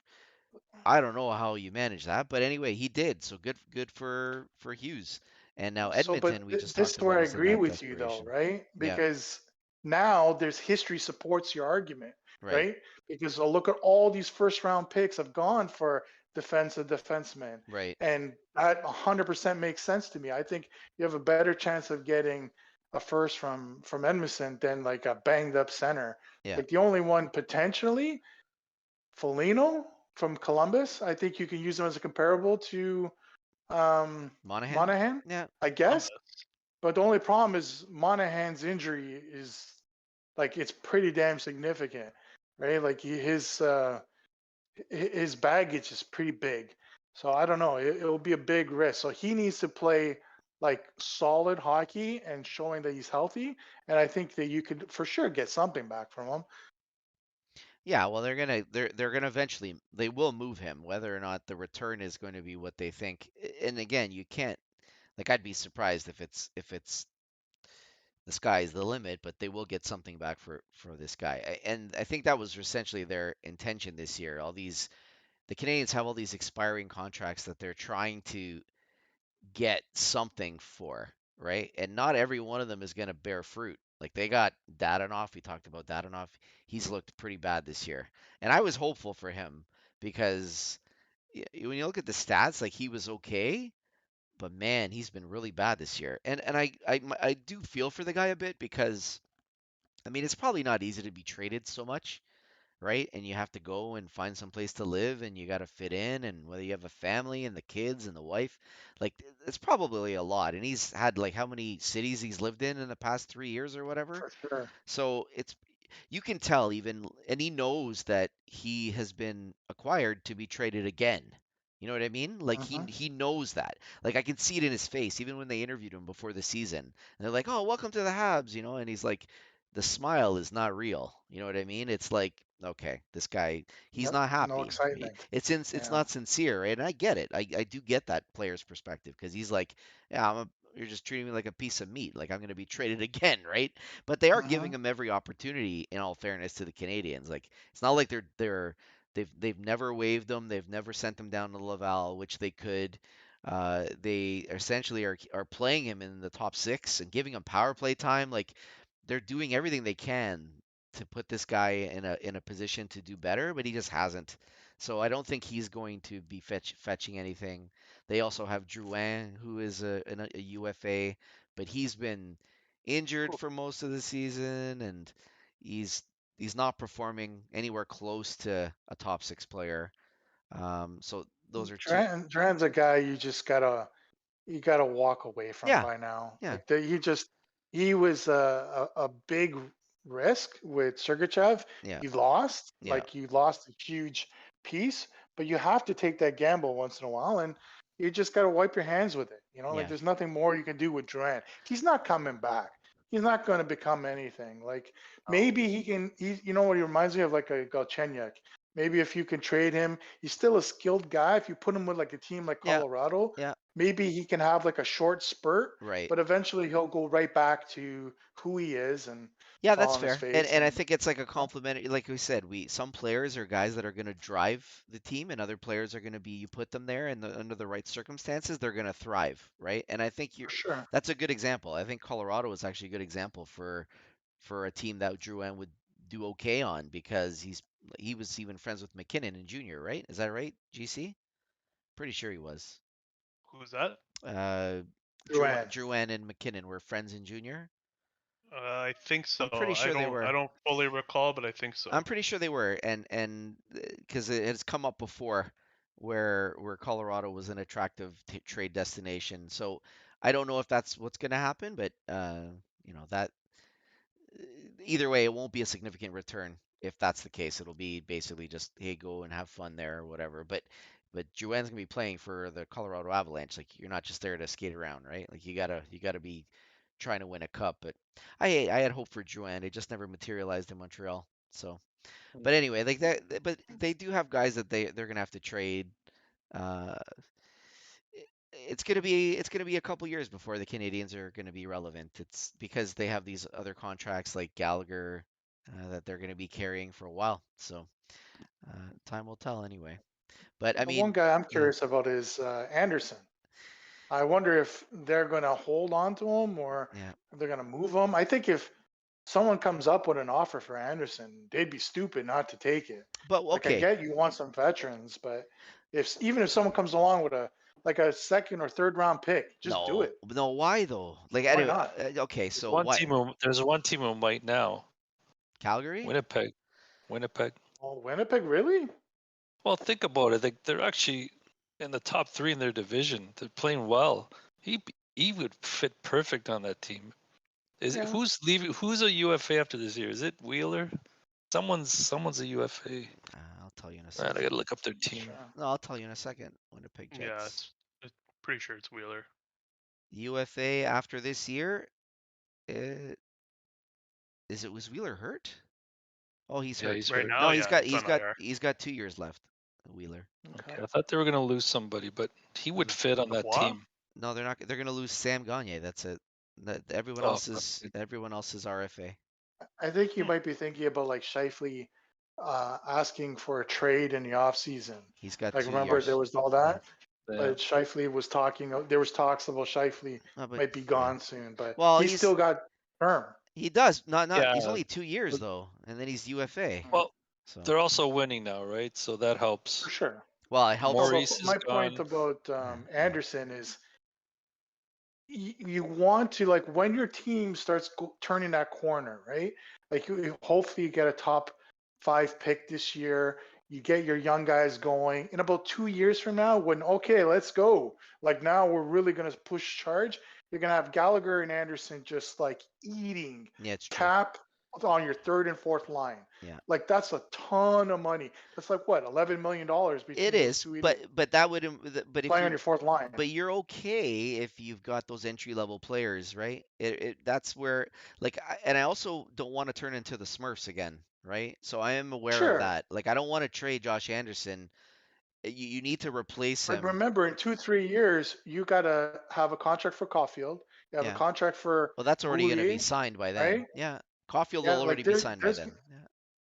Speaker 4: I don't know how you manage that, but anyway, he did. So good for Hughes. And now
Speaker 1: So, but
Speaker 4: Edmonton, we just
Speaker 1: this
Speaker 4: talked
Speaker 1: is where
Speaker 4: about,
Speaker 1: I
Speaker 4: is in
Speaker 1: agree
Speaker 4: that
Speaker 1: with you, though,
Speaker 4: desperation.
Speaker 1: right?
Speaker 4: Yeah,
Speaker 1: Because now there's history supports your argument,
Speaker 4: right,
Speaker 1: right? Because look at all these first round picks have gone for defensive defensemen,
Speaker 4: right.
Speaker 1: and that 100% makes sense to me. I think you have a better chance of getting a first from Edmondson than like a banged up center.
Speaker 4: Yeah.
Speaker 1: Like the only one potentially, Foligno from Columbus. I think you can use him as a comparable to
Speaker 4: Monahan?
Speaker 1: Monahan,
Speaker 4: Yeah.
Speaker 1: I guess. But the only problem is Monahan's injury is like it's pretty damn significant, right? Like his baggage is pretty big. So I don't know. It'll be a big risk. So he needs to play like solid hockey and showing that he's healthy. And I think that you could for sure get something back from him.
Speaker 4: Yeah, well they're gonna eventually they will move him, whether or not the return is going to be what they think. And again, you can't like I'd be surprised if it's the sky's the limit, but they will get something back for this guy. And I think that was essentially their intention this year. All these the Canadians have all these expiring contracts that they're trying to get something for, right? And not every one of them is going to bear fruit. Like they got Dadanoff. We talked about Dadanoff. He's looked pretty bad this year. And I was hopeful for him because when you look at the stats, like he was okay, but man, he's been really bad this year. And I do feel for the guy a bit because I mean, it's probably not easy to be traded so much, right? And you have to go and find some place to live and you got to fit in and whether you have a family and the kids and the wife, like it's probably a lot. And he's had like how many cities he's lived in the past 3 years or whatever.
Speaker 1: For sure.
Speaker 4: So it's you can tell even and he knows that he has been acquired to be traded again, You know what I mean? Like
Speaker 1: Mm-hmm.
Speaker 4: he knows that. Like I can see it in his face, even when they interviewed him before the season. And they're like, "Oh, welcome to the Habs," and he's like, the smile is not real. You know what I mean? It's like, okay, this guy, he's
Speaker 1: Yep.
Speaker 4: not
Speaker 1: No
Speaker 4: happy.
Speaker 1: excitement.
Speaker 4: It's
Speaker 1: Yeah.
Speaker 4: not sincere, right? And I get it. I do get that player's perspective because he's like, yeah, you're just treating me like a piece of meat. Like I'm going to be traded again, right? But they are
Speaker 1: Mm-hmm.
Speaker 4: giving him every opportunity. In all fairness to the Canadians, like it's not like they've never waived them. They've never sent him down to Laval, which they could. They essentially are playing him in the top six and giving him power play time. Like they're doing everything they can to put this guy in a position to do better, but he just hasn't. So I don't think he's going to be fetching anything. They also have Drouin, who is a UFA, but he's been injured for most of the season, and he's he's not performing anywhere close to a top six player. So those are two.
Speaker 1: Duran's a guy you gotta walk away from
Speaker 4: Yeah,
Speaker 1: by now.
Speaker 4: yeah,
Speaker 1: Like he was a big risk with Sergachev.
Speaker 4: yeah, yeah,
Speaker 1: You lost a huge piece, but you have to take that gamble once in a while, and you just gotta wipe your hands with it. Like
Speaker 4: yeah.
Speaker 1: there's nothing more you can do with Durant. He's not coming back. He's not going to become anything. Like
Speaker 3: Oh,
Speaker 1: maybe he can. You know what he reminds me of, like a Galchenyuk. Maybe if you can trade him, he's still a skilled guy. If you put him with like a team like
Speaker 4: Yeah,
Speaker 1: Colorado,
Speaker 4: yeah,
Speaker 1: maybe he can have like a short spurt,
Speaker 4: right.
Speaker 1: but eventually he'll go right back to who he is and
Speaker 4: Yeah,
Speaker 1: fall
Speaker 4: that's
Speaker 1: on his
Speaker 4: fair. And
Speaker 1: face.
Speaker 4: and I
Speaker 1: And
Speaker 4: think it's like a complimentary, like we said, we some players are guys that are going to drive the team, and other players are going to be you put them there, and under the right circumstances, they're going to thrive, right? And I think
Speaker 1: for sure,
Speaker 4: that's a good example. I think Colorado is actually a good example for a team that Drouin would do okay on because he was even friends with McKinnon in junior, right? Is that right, GC? Pretty sure he was.
Speaker 3: who's that?
Speaker 4: Uh,
Speaker 1: Duran.
Speaker 4: Drouin and McKinnon were friends in junior.
Speaker 3: I think so.
Speaker 4: I'm pretty
Speaker 3: I
Speaker 4: sure they
Speaker 3: don't. I
Speaker 4: were.
Speaker 3: don't fully recall, but I think
Speaker 4: I'm
Speaker 3: so.
Speaker 4: pretty sure they were, and because it has come up before, where Colorado was an attractive trade destination. So I don't know if that's what's going to happen, but that either way, it won't be a significant return if that's the case. It'll be basically just hey, go and have fun there or whatever. But Juwan's gonna be playing for the Colorado Avalanche. Like you're not just there to skate around, right? Like you gotta be trying to win a cup. But I had hope for Juwan. It just never materialized in Montreal. So. But anyway, like that, but they do have guys that they're gonna have to trade. Uh, it's gonna be a couple years before the Canadians are gonna be relevant. It's because they have these other contracts like Gallagher that they're gonna be carrying for a while. So time will tell anyway. But I
Speaker 1: The one
Speaker 4: mean,
Speaker 1: guy I'm
Speaker 4: yeah,
Speaker 1: curious about is Anderson. I wonder if they're going to hold on to him or
Speaker 4: yeah.
Speaker 1: if they're going to move him. I think if someone comes up with an offer for Anderson, they'd be stupid not to take it.
Speaker 4: But
Speaker 1: Like I
Speaker 4: okay,
Speaker 1: get you want some veterans, but if someone comes along with a second or third round pick, just do
Speaker 4: no,
Speaker 1: it.
Speaker 4: no. Why though? Like
Speaker 1: Why
Speaker 4: anyway,
Speaker 1: not?
Speaker 4: okay.
Speaker 2: There's
Speaker 4: So
Speaker 2: one
Speaker 4: why
Speaker 2: team there's one team who might now.
Speaker 4: Calgary?
Speaker 2: Winnipeg. Winnipeg.
Speaker 1: Oh, Winnipeg, really?
Speaker 2: Well, think about it. They're actually in the top three in their division. They're playing well. He would fit perfect on that team.
Speaker 1: Yeah.
Speaker 2: Who's leaving? Who's a UFA after this year? Is it Wheeler? Someone's a UFA.
Speaker 4: I'll tell you in a
Speaker 2: Man, I
Speaker 4: second.
Speaker 2: gotta look up their team.
Speaker 1: Sure.
Speaker 4: No, I'll tell you in a second. Winnipeg
Speaker 3: Yeah,
Speaker 4: Jets.
Speaker 3: it's pretty sure it's Wheeler.
Speaker 4: UFA after this year. Uh, was Wheeler hurt? Oh, he's
Speaker 2: Yeah,
Speaker 4: hurt.
Speaker 2: he's
Speaker 3: Right
Speaker 2: hurt.
Speaker 3: now,
Speaker 4: No,
Speaker 3: yeah, he's on IR.
Speaker 4: he's got 2 years left. Wheeler.
Speaker 1: Okay.
Speaker 2: Okay, I thought they were gonna lose somebody, but he would fit on that
Speaker 3: Dubois?
Speaker 2: team.
Speaker 4: No, they're not. They're gonna lose Sam Gagne. That's it.
Speaker 2: Oh,
Speaker 4: Everyone else is RFA.
Speaker 1: I think you
Speaker 3: Hmm.
Speaker 1: might be thinking about like Shifley asking for a trade in the off season.
Speaker 4: He's got
Speaker 1: Like
Speaker 4: two
Speaker 1: remember there
Speaker 4: years.
Speaker 1: was all
Speaker 4: Yeah.
Speaker 1: that,
Speaker 2: yeah.
Speaker 1: but Shifley was talking. There was talks about Shifley
Speaker 4: No, but
Speaker 1: might be
Speaker 4: yeah.
Speaker 1: gone soon, but
Speaker 4: Well,
Speaker 1: he's still got term.
Speaker 4: he does not. He's
Speaker 2: Yeah,
Speaker 4: only 2 years
Speaker 2: but
Speaker 4: though, and then he's UFA.
Speaker 1: Mm,
Speaker 2: well,
Speaker 4: So
Speaker 2: they're also winning now, right? So that
Speaker 1: for
Speaker 2: helps.
Speaker 1: sure.
Speaker 4: well, it
Speaker 1: No,
Speaker 4: helps.
Speaker 1: but
Speaker 2: Maurice is
Speaker 1: my point
Speaker 2: gone.
Speaker 1: about
Speaker 4: Yeah.
Speaker 1: Anderson is you want to, like, when your team starts turning that corner, right? Like hopefully you get a top 5 pick this year. You get your young guys going. In about 2 years from now, when okay, let's go. Like now we're really gonna push charge. You're gonna have Gallagher and Anderson just like eating
Speaker 4: Yeah, it's true.
Speaker 1: cap on your third and fourth line.
Speaker 4: Yeah.
Speaker 1: Like that's a ton of money. That's like what, $11 million
Speaker 4: It
Speaker 1: between those
Speaker 4: is,
Speaker 1: two idiots
Speaker 4: but that would but if
Speaker 1: playing on your fourth line.
Speaker 4: you're okay if you've got those entry level players, right? That's where like and I also don't want to turn into the Smurfs again, right? So I am aware of
Speaker 1: Sure.
Speaker 4: that. Like I don't want to trade Josh Anderson. You need to replace
Speaker 1: But
Speaker 4: him.
Speaker 1: remember, in 2-3 years, you got to have a contract for Caulfield. You have a
Speaker 4: Yeah.
Speaker 1: contract for
Speaker 4: Well, that's already going to be
Speaker 1: Goulier,
Speaker 4: signed by then.
Speaker 1: right?
Speaker 4: Yeah. Caulfield
Speaker 1: Yeah,
Speaker 4: will
Speaker 1: like
Speaker 4: already be signed by then. Yeah.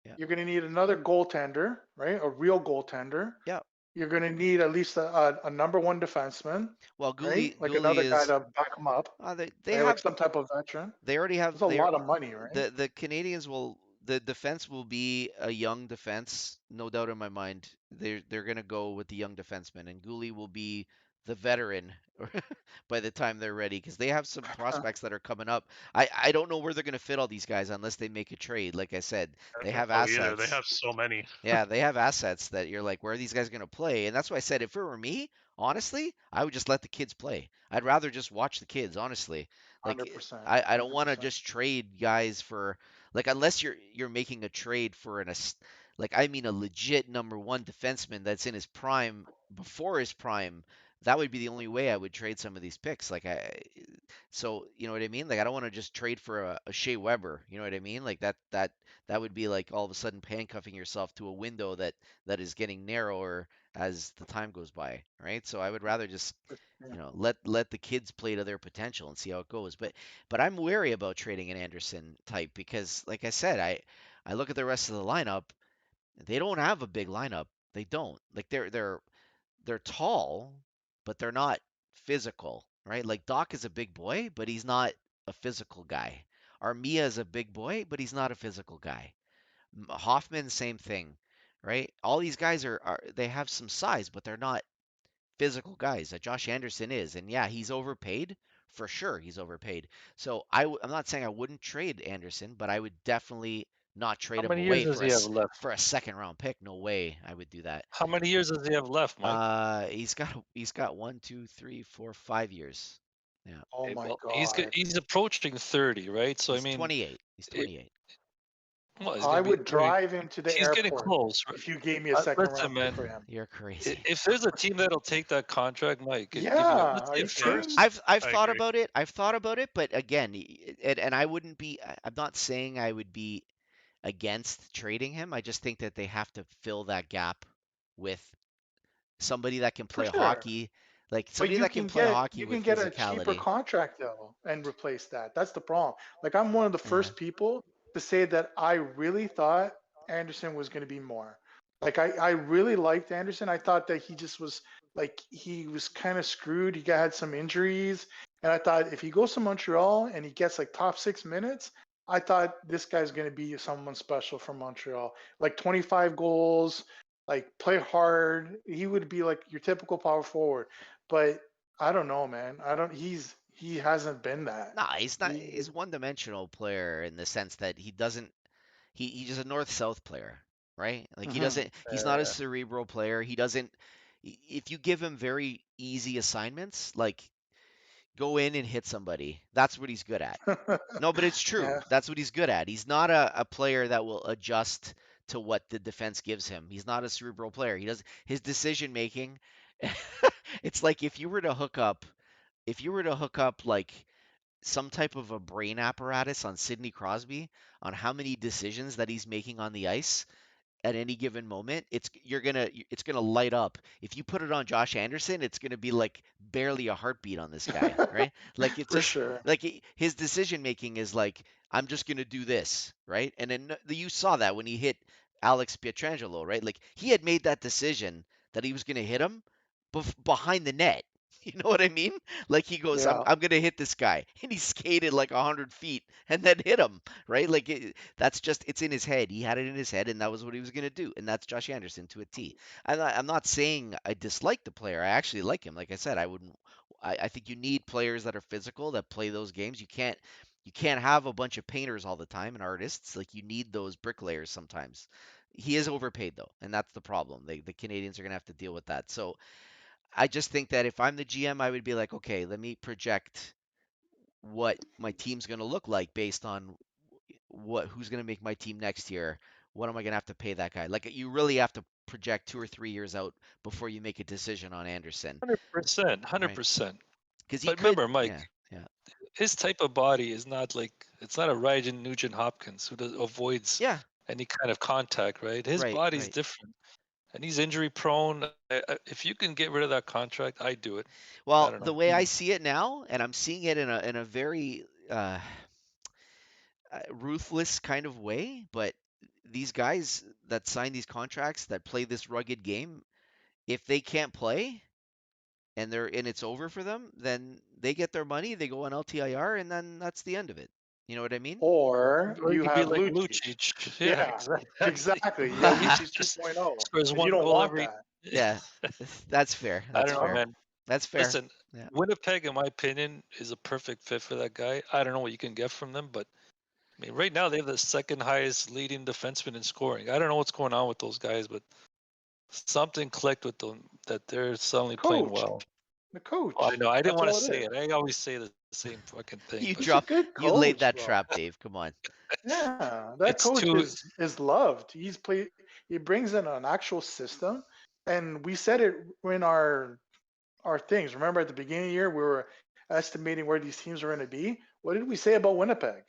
Speaker 4: Yeah.
Speaker 1: you're going to need another goaltender, right? A real goaltender.
Speaker 4: Yeah.
Speaker 1: You're going to need at least a number one defenseman,
Speaker 4: Well,
Speaker 1: right? Like
Speaker 4: Gouli
Speaker 1: another guy
Speaker 4: is
Speaker 1: to back him up,
Speaker 4: they
Speaker 1: right? Like
Speaker 4: have
Speaker 1: some type of veteran.
Speaker 4: they already have
Speaker 1: There's a lot of money, right?
Speaker 4: the Canadians will the defense will be a young defense, no doubt in my mind. They're gonna go with the young defenseman, and Gouli will be the veteran by the time they're ready because they have some prospects that are coming up. I don't know where they're gonna fit all these guys unless they make a trade. Like I said,
Speaker 3: I
Speaker 4: they
Speaker 3: don't
Speaker 4: have
Speaker 3: know either. They
Speaker 4: assets.
Speaker 3: have so many.
Speaker 4: Yeah, they have assets that you're like, where are these guys going to play? And that's why I said, if it were me, honestly, I would just let the kids play. I'd rather just watch the kids, honestly. Like,
Speaker 1: 100%.
Speaker 4: I don't want to
Speaker 1: 100%.
Speaker 4: just trade guys for like unless you're making a trade for like I mean a legit number one defenseman that's in his prime before his prime. That would be the only way I would trade some of these picks. So you know what I mean? Like I don't want to just trade for a Shea Weber. You know what I mean? Like that would be like all of a sudden handcuffing yourself to a window that is getting narrower as the time goes by, right? So I would rather just
Speaker 1: Yeah.
Speaker 4: let the kids play to their potential and see how it goes. But I'm wary about trading an Anderson type because, like I said, I look at the rest of the lineup. They don't have a big lineup. They don't. Like they're tall, but they're not physical, right? Like Doc is a big boy, but he's not a physical guy. Armia is a big boy, but he's not a physical guy. Hoffman, same thing, right? All these guys are they have some size, but they're not physical guys. Josh Anderson is, and yeah, he's overpaid for sure. He's overpaid. So I'm not saying I wouldn't trade Anderson, but I would definitely not
Speaker 2: How
Speaker 4: trade him
Speaker 2: many years
Speaker 4: away
Speaker 2: does he have left?
Speaker 4: for a second round pick. No way, I would do that.
Speaker 2: How many years does he have left, Mike?
Speaker 4: He's got 1, 2, 3, 4, 5 years. Yeah,
Speaker 1: Oh
Speaker 2: Okay,
Speaker 1: my
Speaker 2: well,
Speaker 1: God.
Speaker 2: he's approaching 30, right? So I
Speaker 4: he's
Speaker 2: mean,
Speaker 4: 28. He's
Speaker 2: it,
Speaker 4: 28.
Speaker 2: well, he's
Speaker 1: I
Speaker 2: gonna be
Speaker 1: would
Speaker 2: 30.
Speaker 1: drive him to the
Speaker 2: He's getting
Speaker 1: airport
Speaker 2: close.
Speaker 1: if you gave me a second
Speaker 2: Listen,
Speaker 1: round pick
Speaker 2: man,
Speaker 1: for him.
Speaker 4: You're crazy.
Speaker 2: if there's a team that'll take that contract, Mike, give
Speaker 1: Yeah,
Speaker 2: you, let's
Speaker 1: are
Speaker 2: say
Speaker 1: you
Speaker 2: a
Speaker 1: kidding?
Speaker 2: first.
Speaker 4: I've
Speaker 3: I
Speaker 4: thought
Speaker 3: agree.
Speaker 4: about it. I've thought about it, but again, and I wouldn't be. I'm not saying I would be against trading him. I just think that they have to fill that gap with somebody that can
Speaker 1: For
Speaker 4: play
Speaker 1: sure.
Speaker 4: hockey, like
Speaker 1: But
Speaker 4: somebody that can play hockey
Speaker 1: you
Speaker 4: with
Speaker 1: can get a cheaper
Speaker 4: physicality.
Speaker 1: contract though and replace that. That's the problem. Like I'm one of the
Speaker 4: Yeah.
Speaker 1: first people to say that I really thought Anderson was going to be more. Like I really liked Anderson. I thought that he just was like he was kind of screwed. He had some injuries, and I thought if he goes to Montreal and he gets like top 6 minutes, I thought this guy's going to be someone special from Montreal. Like 25 goals, like play hard. He would be like your typical power forward. But I don't know, man. I don't. He hasn't been that.
Speaker 4: Nah, he's not.
Speaker 1: He,
Speaker 4: He's one-dimensional player in the sense that he doesn't. He's just a north-south player, right? Like he
Speaker 1: mhm.
Speaker 4: doesn't. He's not a cerebral player. He doesn't. If you give him very easy assignments, like go in and hit somebody, that's what he's good at. No, but it's true.
Speaker 1: Yeah.
Speaker 4: That's what he's good at. He's not a player that will adjust to what the defense gives him. He's not a cerebral player. He does his decision making. It's like if you were to hook up like some type of a brain apparatus on Sidney Crosby on how many decisions that he's making on the ice, at any given moment, it's gonna light up. If you put it on Josh Anderson, it's gonna be like barely a heartbeat on this guy, right? Like it's
Speaker 1: For
Speaker 4: just
Speaker 1: sure.
Speaker 4: like his decision making is like I'm just gonna do this, right? And then you saw that when he hit Alex Pietrangelo, right? Like he had made that decision that he was gonna hit him behind the net. You know what I mean? Like he goes,
Speaker 1: Yeah.
Speaker 4: I'm gonna hit this guy, and he skated like 100 feet and then hit him, right? Like that's just it's in his head. He had it in his head, and that was what he was gonna do, and that's Josh Anderson to a T. I'm not saying I dislike the player. I actually like him. Like I said, I wouldn't. I think you need players that are physical that play those games. You can't have a bunch of painters all the time and artists. Like you need those bricklayers sometimes. He is overpaid though, and that's the problem. The Canadians are gonna have to deal with that. So I just think that if I'm the GM, I would be like, okay, let me project what my team's going to look like based on who's going to make my team next year? What am I going to have to pay that guy? Like you really have to project 2 or 3 years out before you make a decision on Anderson,
Speaker 2: 100%,
Speaker 4: right?
Speaker 2: 100%.
Speaker 4: Because he
Speaker 2: But
Speaker 4: could,
Speaker 2: remember, Mike,
Speaker 4: yeah, yeah,
Speaker 2: his type of body is not like it's not a Ryan Nugent Hopkins who avoids
Speaker 4: yeah,
Speaker 2: any kind of contact, right? His
Speaker 4: right,
Speaker 2: body's
Speaker 4: right.
Speaker 2: different, and he's injury prone. If you can get rid of that contract, I do it. I
Speaker 4: Well,
Speaker 2: don't
Speaker 4: the
Speaker 2: know.
Speaker 4: way I see it now, and I'm seeing it in a very ruthless kind of way, but these guys that sign these contracts that play this rugged game, if they can't play and it's over for them, then they get their money, they go on LTIR, and then that's the end of it. You know what I mean?
Speaker 1: Or
Speaker 2: Or you
Speaker 1: you
Speaker 2: could be
Speaker 1: have
Speaker 2: like
Speaker 1: Lucic.
Speaker 2: Lucic. Yeah,
Speaker 1: Yeah,
Speaker 2: exactly.
Speaker 1: exactly. You have
Speaker 4: Yeah,
Speaker 1: Lucic
Speaker 2: Just
Speaker 1: 2.0,
Speaker 2: scores
Speaker 1: and you
Speaker 2: one
Speaker 1: don't
Speaker 2: goal
Speaker 1: want
Speaker 2: every.
Speaker 1: that.
Speaker 4: that's fair.
Speaker 2: I
Speaker 4: That's
Speaker 2: don't know,
Speaker 4: fair.
Speaker 2: man.
Speaker 4: That's fair.
Speaker 2: Listen,
Speaker 4: Yeah.
Speaker 2: Winnipeg, in my opinion, is a perfect fit for that guy. I don't know what you can get from them, but I mean, right now they have the second highest leading defenseman in scoring. I don't know what's going on with those guys, but something clicked with them that they're suddenly playing
Speaker 1: Coach,
Speaker 2: well.
Speaker 1: the
Speaker 2: Oh, I
Speaker 1: coach.
Speaker 2: know. I didn't
Speaker 1: That's
Speaker 2: want to
Speaker 1: all it
Speaker 2: say
Speaker 1: is.
Speaker 2: it. I always say the same fucking thing,
Speaker 4: You
Speaker 2: but
Speaker 1: He's a
Speaker 4: drop
Speaker 1: good
Speaker 4: you laid
Speaker 1: coach,
Speaker 4: that
Speaker 1: bro.
Speaker 4: trap, Dave. Come on.
Speaker 1: Yeah, that
Speaker 2: it's
Speaker 1: coach
Speaker 2: too.
Speaker 1: is loved. He brings in an actual system, and we said it in our things. Remember at the beginning of the year we were estimating where these teams were going to be. What did we say about Winnipeg?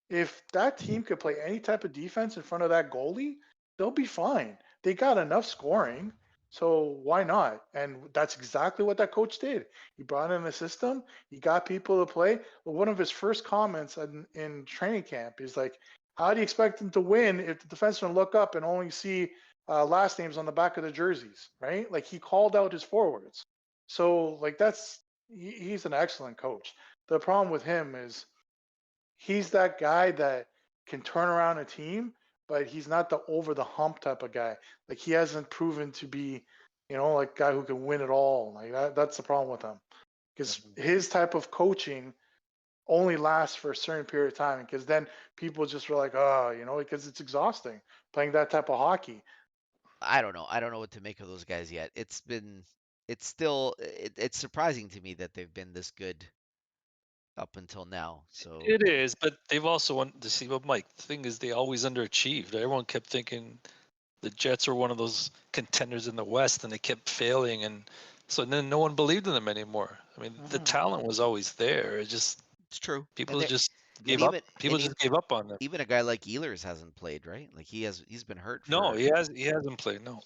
Speaker 1: If that team could play any type of defense in front of that goalie, they'll be fine. They got enough scoring, so why not? And that's exactly what that coach did. He brought in a system. He got people to play. But one of his first comments in training camp is like, "How do you expect them to win if the defensemen look up and only see last names on the back of the jerseys?" Right? Like he called out his forwards. So like he's an excellent coach. The problem with him is he's that guy that can turn around a team, but he's not the over the hump type of guy. Like he hasn't proven to be, like guy who can win it all. Like that's the problem with him. Because his type of coaching only lasts for a certain period of time. Because then people just were like, oh, because it's exhausting playing that type of hockey.
Speaker 4: I don't know. I don't know what to make of those guys yet. It's surprising to me that they've been this good up until now. So,
Speaker 2: It is, but they've also wanted to see. But Mike, the thing is, they always underachieved. Everyone kept thinking the Jets were one of those contenders in the West, and they kept failing, and so then no one believed in them anymore. I mean, the talent was always there. It just
Speaker 4: it's true.
Speaker 2: people just
Speaker 4: And
Speaker 2: gave up. People just gave up on them.
Speaker 4: even a guy like Ehlers hasn't played, right? Like he's been hurt
Speaker 2: No,
Speaker 4: for
Speaker 2: he hasn't played. No,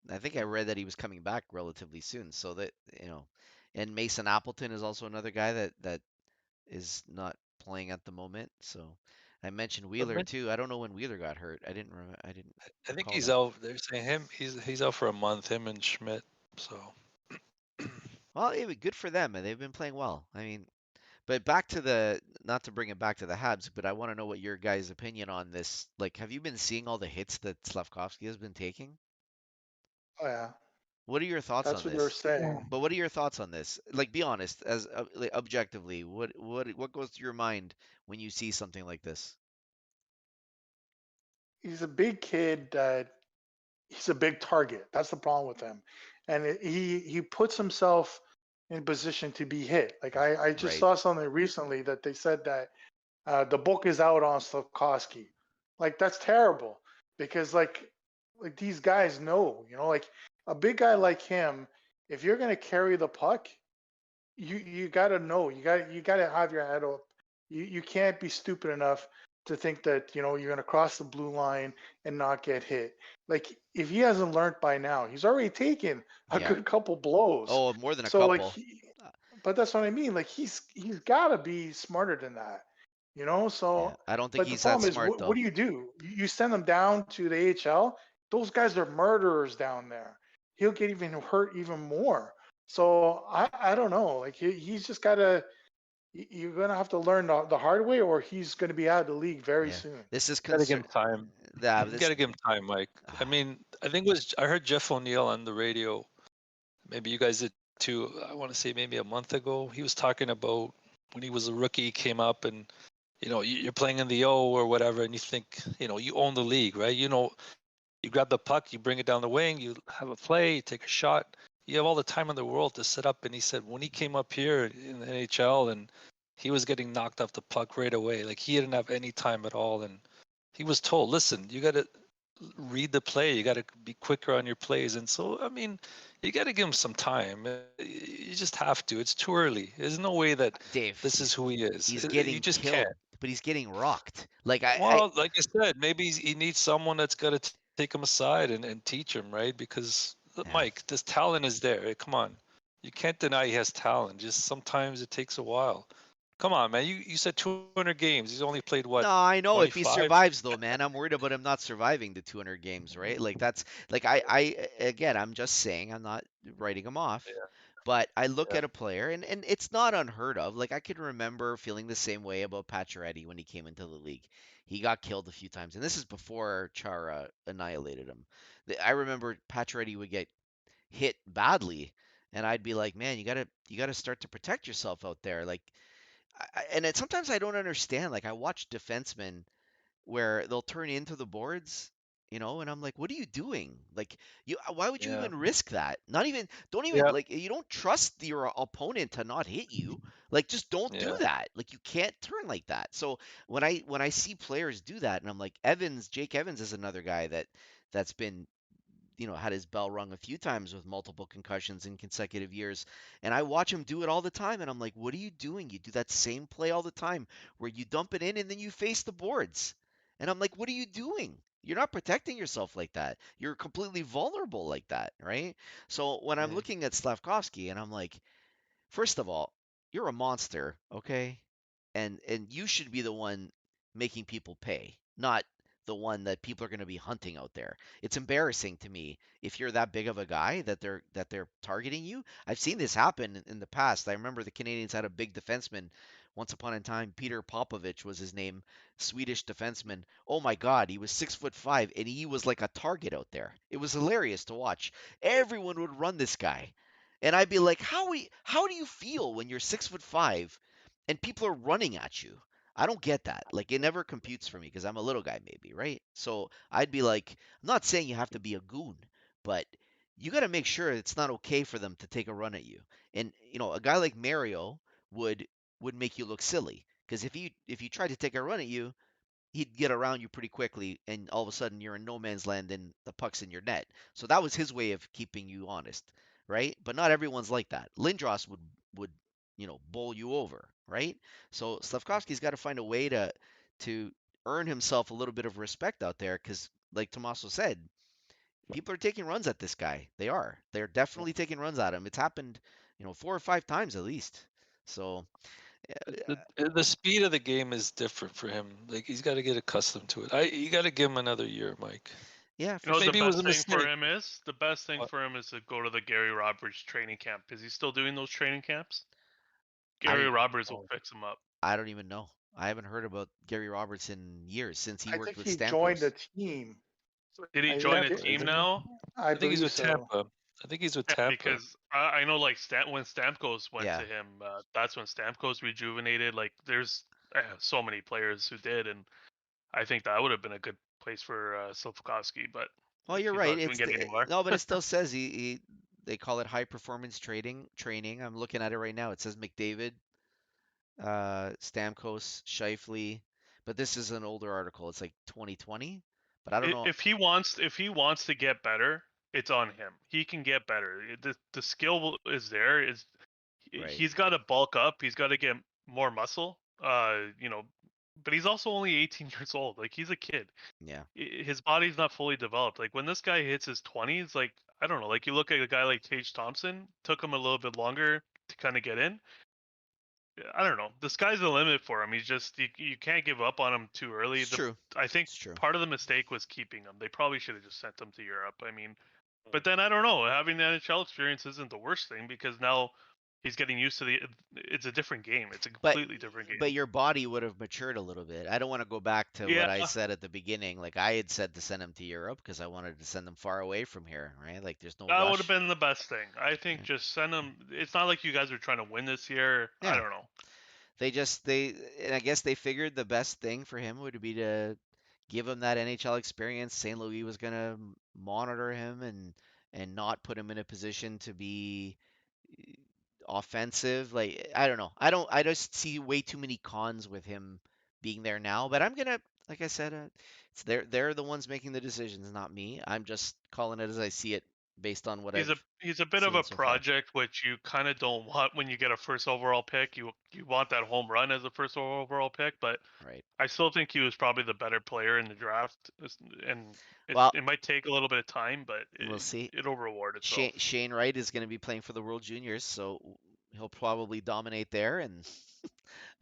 Speaker 4: I think I read that he was coming back relatively soon. So that, and Mason Appleton is also another guy that is not playing at the moment. So I mentioned
Speaker 2: but
Speaker 4: Wheeler too. I don't know when Wheeler got hurt. I didn't
Speaker 2: I think
Speaker 4: recall
Speaker 2: he's
Speaker 4: that.
Speaker 2: out. They're saying he's out for a month. Him and Schmidt. So
Speaker 4: Well, good for them. They've been playing well. I mean, but back to the not to bring it back to the Habs, but I want to know what your guys' opinion on this. Like, have you been seeing all the hits that Slafkovsky has been taking?
Speaker 1: Oh yeah,
Speaker 4: What are your thoughts
Speaker 1: that's
Speaker 4: on
Speaker 1: what they're
Speaker 4: this?
Speaker 1: saying.
Speaker 4: But what are your thoughts on this? Like, be honest, as like, objectively, what goes through your mind when you see something like this?
Speaker 1: He's a big kid that he's a big target. That's the problem with him, and he puts himself in position to be hit. Like I just
Speaker 4: Right.
Speaker 1: saw something recently that they said that the book is out on Slafkovsky. Like that's terrible because like these guys know, like a big guy like him, if you're gonna carry the puck, you gotta know, you gotta have your head up. You can't be stupid enough to think that you're gonna cross the blue line and not get hit. Like if he hasn't learned by now, he's already taken a
Speaker 4: Yeah.
Speaker 1: good couple blows.
Speaker 4: Oh, more than a
Speaker 1: So like
Speaker 4: couple. Uh,
Speaker 1: but that's what I mean. Like he's gotta be smarter than that.
Speaker 4: Yeah.
Speaker 1: So
Speaker 4: I don't think
Speaker 1: but the
Speaker 4: he's that
Speaker 1: problem is
Speaker 4: smart
Speaker 1: what
Speaker 4: though.
Speaker 1: do? You send them down to the AHL. Those guys are murderers down there. He'll get even hurt even more. So I don't know. Like he's just gotta. You're gonna have to learn the hard way, or he's gonna be out of the league very
Speaker 4: Yeah.
Speaker 1: soon.
Speaker 4: This is
Speaker 2: gotta give
Speaker 4: concern.
Speaker 2: him time.
Speaker 4: Yeah,
Speaker 2: You
Speaker 4: this
Speaker 2: gotta give him time, Mike. I mean, I think I heard Jeff O'Neill on the radio. Maybe you guys did too. I want to say maybe a month ago. He was talking about when he was a rookie, he came up and you're playing in the O or whatever, and you think you own the league, right? You grab the puck, you bring it down the wing, you have a play, you take a shot. You have all the time in the world to set up. And he said when he came up here in the NHL and he was getting knocked off the puck right away, like he didn't have any time at all. And he was told, listen, you got to read the play. You got to be quicker on your plays. And so, I mean, you got to give him some time. You just have to. It's too early. There's no way that
Speaker 4: Dave,
Speaker 2: this is who he is.
Speaker 4: he's
Speaker 2: You
Speaker 4: getting
Speaker 2: just
Speaker 4: killed,
Speaker 2: can't.
Speaker 4: but he's getting rocked. Like
Speaker 2: Well, like I said, maybe he needs someone that's got to take him aside and teach him, right? Because
Speaker 4: yeah.
Speaker 2: Mike, this talent is there. Come on, you can't deny he has talent. Just sometimes it takes a while. Come on, man. You said 200 games. He's only played what,
Speaker 4: No, I know if he
Speaker 2: 25?
Speaker 4: survives though, man. I'm worried about him not surviving the 200 games, right? Like that's like again, I'm just saying, I'm not writing him off,
Speaker 2: Yeah,
Speaker 4: but I look
Speaker 2: yeah,
Speaker 4: at a player and it's not unheard of. Like I can remember feeling the same way about Pacioretty when he came into the league. He got killed a few times, and this is before Chara annihilated him. I remember Pacioretty would get hit badly, and I'd be like, man, you gotta start to protect yourself out there. Like, sometimes I don't understand. Like I watch defensemen where they'll turn into the boards, and I'm like, what are you doing? Like why would you
Speaker 2: yeah,
Speaker 4: even risk that? Not even don't even
Speaker 2: yeah,
Speaker 4: like you don't trust your opponent to not hit you. Like just don't do
Speaker 2: yeah.
Speaker 4: that. Like you can't turn like that. So when I see players do that and I'm like Jake Evans is another guy that's been had his bell rung a few times with multiple concussions in consecutive years. And I watch him do it all the time. And I'm like, what are you doing? You do that same play all the time where you dump it in and then you face the boards. And I'm like, what are you doing? You're not protecting yourself like that. You're completely vulnerable like that, right? So when I'm
Speaker 2: Mm,
Speaker 4: looking at Slavkovsky and I'm like, first of all, you're a monster, okay? And you should be the one making people pay, not the one that people are going to be hunting out there. It's embarrassing to me if you're that big of a guy that they're targeting you. I've seen this happen in the past. I remember the Canadians had a big defenseman once upon a time. Peter Popovich was his name, Swedish defenseman. Oh my God, he was 6'5" and he was like a target out there. It was hilarious to watch. Everyone would run this guy. And I'd be like, how do you feel when you're 6'5" and people are running at you? I don't get that. Like it never computes for me because I'm a little guy maybe, right? So I'd be like, I'm not saying you have to be a goon, but you got to make sure it's not okay for them to take a run at you. And a guy like Mario would would make you look silly because if you tried to take a run at you, he'd get around you pretty quickly, and all of a sudden you're in no man's land and the puck's in your net. So that was his way of keeping you honest, right? But not everyone's like that. Lindros would bowl you over, right? So Slavkovsky's got to find a way to earn himself a little bit of respect out there, because like Tommaso said, people are taking runs at this guy. They are. They're definitely taking runs at him. It's happened, 4 or 5 times at least. So
Speaker 2: The speed of the game is different for him. Like he's got to get accustomed to it. You got to give him another year, Mike.
Speaker 4: yeah,
Speaker 3: You
Speaker 4: for
Speaker 3: know what the
Speaker 4: sure.
Speaker 2: Maybe it was
Speaker 3: best
Speaker 2: a
Speaker 3: thing for
Speaker 2: mistake.
Speaker 3: him is? The best thing
Speaker 2: What?
Speaker 3: for him is to go to the Gary Roberts training camp. Is he still doing those training camps?
Speaker 4: I
Speaker 3: Gary
Speaker 4: don't
Speaker 3: Roberts will
Speaker 2: Oh,
Speaker 3: fix him up.
Speaker 4: I don't even know. I haven't heard about Gary Roberts in years since he
Speaker 1: I
Speaker 4: worked
Speaker 1: think
Speaker 4: with
Speaker 1: he joined the
Speaker 4: Stamkos.
Speaker 1: team.
Speaker 3: Did he
Speaker 1: I
Speaker 3: join
Speaker 1: think
Speaker 3: a
Speaker 2: Tampa,
Speaker 3: team
Speaker 2: isn't he?
Speaker 3: now?
Speaker 1: I
Speaker 2: I think he's
Speaker 1: believe
Speaker 2: with
Speaker 1: so.
Speaker 2: Tampa. I think he's with
Speaker 3: Yeah,
Speaker 2: Tampa.
Speaker 3: because I know like when Stamkos went
Speaker 4: Yeah.
Speaker 3: to him, that's when Stamkos rejuvenated. Like there's so many players who did, and I think that would have been a good place for Slafkovsky, but
Speaker 4: Well,
Speaker 3: if
Speaker 4: you're
Speaker 3: he's
Speaker 4: right.
Speaker 3: not doing it anymore.
Speaker 4: No, but it still says they call it high performance training. I'm looking at it right now. It says McDavid, Stamkos, Scheifele, but this is an older article. It's like 2020, but I don't know.
Speaker 3: If he wants to get better, it's on him. He can get better. The skill is there.
Speaker 4: Right.
Speaker 3: He's got to bulk up. He's got to get more muscle. But he's also only 18 years old. Like he's a kid.
Speaker 4: Yeah.
Speaker 3: His body's not fully developed. Like when this guy hits his 20s, like I don't know. Like you look at a guy like Tage Thompson, took him a little bit longer to kind of get in. I don't know. The sky's the limit for him. He's just you can't give up on him too early.
Speaker 4: It's true.
Speaker 3: I think
Speaker 4: It's true.
Speaker 3: part of the mistake was keeping him. They probably should have just sent him to Europe. I mean, but then I don't know. Having the NHL experience isn't the worst thing because now he's getting used to the. It's a different game. It's a
Speaker 4: But
Speaker 3: completely different game.
Speaker 4: but your body would have matured a little bit. I don't want to go back to what
Speaker 3: Yeah,
Speaker 4: I said at the beginning. Like I had said to send him to Europe because I wanted to send them far away from here, right? Like there's no
Speaker 3: that would have
Speaker 4: rush.
Speaker 3: been the best thing. I think
Speaker 4: Yeah.
Speaker 3: just send him. It's not like you guys are trying to win this year. I
Speaker 4: Yeah.
Speaker 3: don't know.
Speaker 4: And I guess they figured the best thing for him would be to give him that NHL experience. St. Louis was going to monitor him and not put him in a position to be offensive. Like I don't know. I just see way too many cons with him being there now, but I'm going to like I said, it's they're the ones making the decisions, not me. I'm just calling it as I see it based on what I've
Speaker 3: He's a bit of
Speaker 4: seen
Speaker 3: a
Speaker 4: so far.
Speaker 3: project, which you kind of don't want when you get a first overall pick. You want that home run as a first overall pick, but
Speaker 4: Right.
Speaker 3: I still think he was probably the better player in the draft, and
Speaker 4: Well,
Speaker 3: it might take a little bit of time, but
Speaker 4: we'll see.
Speaker 3: it'll reward itself.
Speaker 4: Shane Wright is going to be playing for the World Juniors, so he'll probably dominate there, and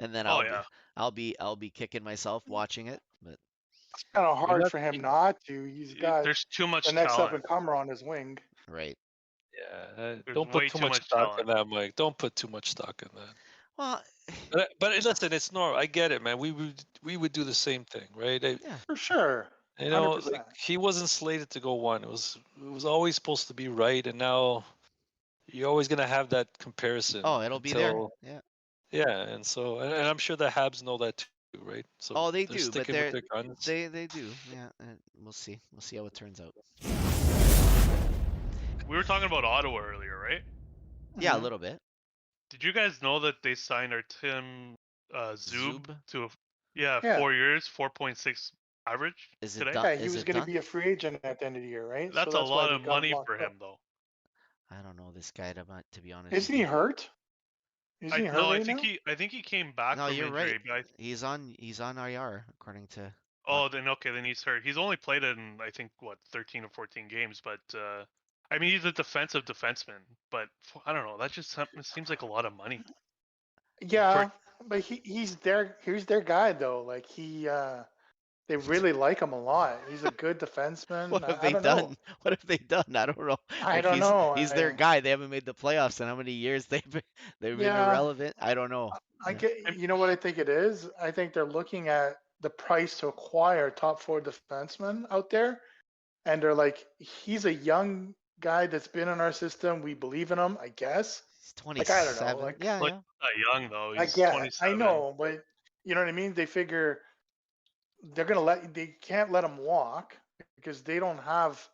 Speaker 4: and then
Speaker 3: Oh yeah,
Speaker 4: I'll be kicking myself watching it. But
Speaker 1: It's kind of
Speaker 2: You
Speaker 1: hard
Speaker 2: got
Speaker 1: for him not to. He's got
Speaker 3: there's too
Speaker 1: the
Speaker 3: much
Speaker 1: next up
Speaker 3: talent.
Speaker 1: and comer on his wing.
Speaker 4: right.
Speaker 2: Yeah,
Speaker 3: There's
Speaker 2: don't
Speaker 3: way
Speaker 2: put too
Speaker 3: too
Speaker 2: much
Speaker 3: much
Speaker 2: stock in
Speaker 3: talent.
Speaker 2: that, Mike. Don't put too much stock in that.
Speaker 4: Well,
Speaker 2: But listen, it's normal. I get it, man. We would do the same thing, right?
Speaker 4: yeah.
Speaker 1: For sure.
Speaker 2: You know,
Speaker 1: 100%.
Speaker 2: like he wasn't slated to go one. It was always supposed to be right, and now you're always gonna have that comparison
Speaker 4: Oh, it'll be there.
Speaker 2: until
Speaker 4: Yeah.
Speaker 2: yeah, and so and I'm sure the Habs know that too, right? So
Speaker 4: Oh, they
Speaker 2: they're
Speaker 4: do, but
Speaker 2: sticking with their guns.
Speaker 4: they do. Yeah, and we'll see. We'll see how it turns out.
Speaker 3: We were talking about Ottawa earlier, right?
Speaker 4: Yeah, a
Speaker 1: Mhm.
Speaker 4: little bit.
Speaker 3: Did you guys know that they signed our Tim Zub
Speaker 4: Zub?
Speaker 3: to
Speaker 1: Yeah.
Speaker 3: 4 years, 4.6 average
Speaker 4: Is it
Speaker 3: today?
Speaker 4: done?
Speaker 1: Yeah, he
Speaker 4: Is
Speaker 1: was
Speaker 4: it
Speaker 1: going to
Speaker 4: done?
Speaker 1: be a free agent at the end of the year, right? So
Speaker 3: That's a
Speaker 1: that's why
Speaker 3: lot
Speaker 1: they
Speaker 3: of
Speaker 1: got him
Speaker 3: money
Speaker 1: locked
Speaker 3: for
Speaker 1: up.
Speaker 3: him, though.
Speaker 4: I don't know this guy to be honest
Speaker 1: Isn't
Speaker 4: with
Speaker 1: he
Speaker 4: you.
Speaker 1: hurt? Isn't he hurt
Speaker 3: No,
Speaker 1: right now?
Speaker 3: I think he came back
Speaker 4: No,
Speaker 3: from
Speaker 4: you're
Speaker 3: injury.
Speaker 4: right.
Speaker 3: But
Speaker 4: He's on IR according to.
Speaker 3: then okay, then he's hurt. He's only played in I think what 13 or 14 games, but I mean he's a defensive defenseman. But I don't know. That just seems like a lot of money.
Speaker 1: Yeah, but he's their guy though. Like they really like him a lot. He's a good defenseman.
Speaker 4: What have
Speaker 1: I
Speaker 4: they
Speaker 1: don't know.
Speaker 4: done? What have they done? I don't know.
Speaker 1: I
Speaker 4: Like
Speaker 1: don't know.
Speaker 4: he's their guy. They haven't made the playoffs in how many years they've been
Speaker 1: Yeah,
Speaker 4: irrelevant. I don't know.
Speaker 1: I
Speaker 4: Yeah.
Speaker 1: get. You know what I think it is? I think they're looking at the price to acquire top four defensemen out there, and they're like, he's a young guy that's been in our system. We believe in him, I guess.
Speaker 4: He's
Speaker 1: Like I don't know.
Speaker 4: 27.
Speaker 1: Like
Speaker 4: Yeah,
Speaker 3: Like
Speaker 4: yeah.
Speaker 3: not young though.
Speaker 1: I
Speaker 3: He's
Speaker 1: get, I
Speaker 3: 27.
Speaker 1: know, but you know what I mean. They figure they can't let him walk because they don't have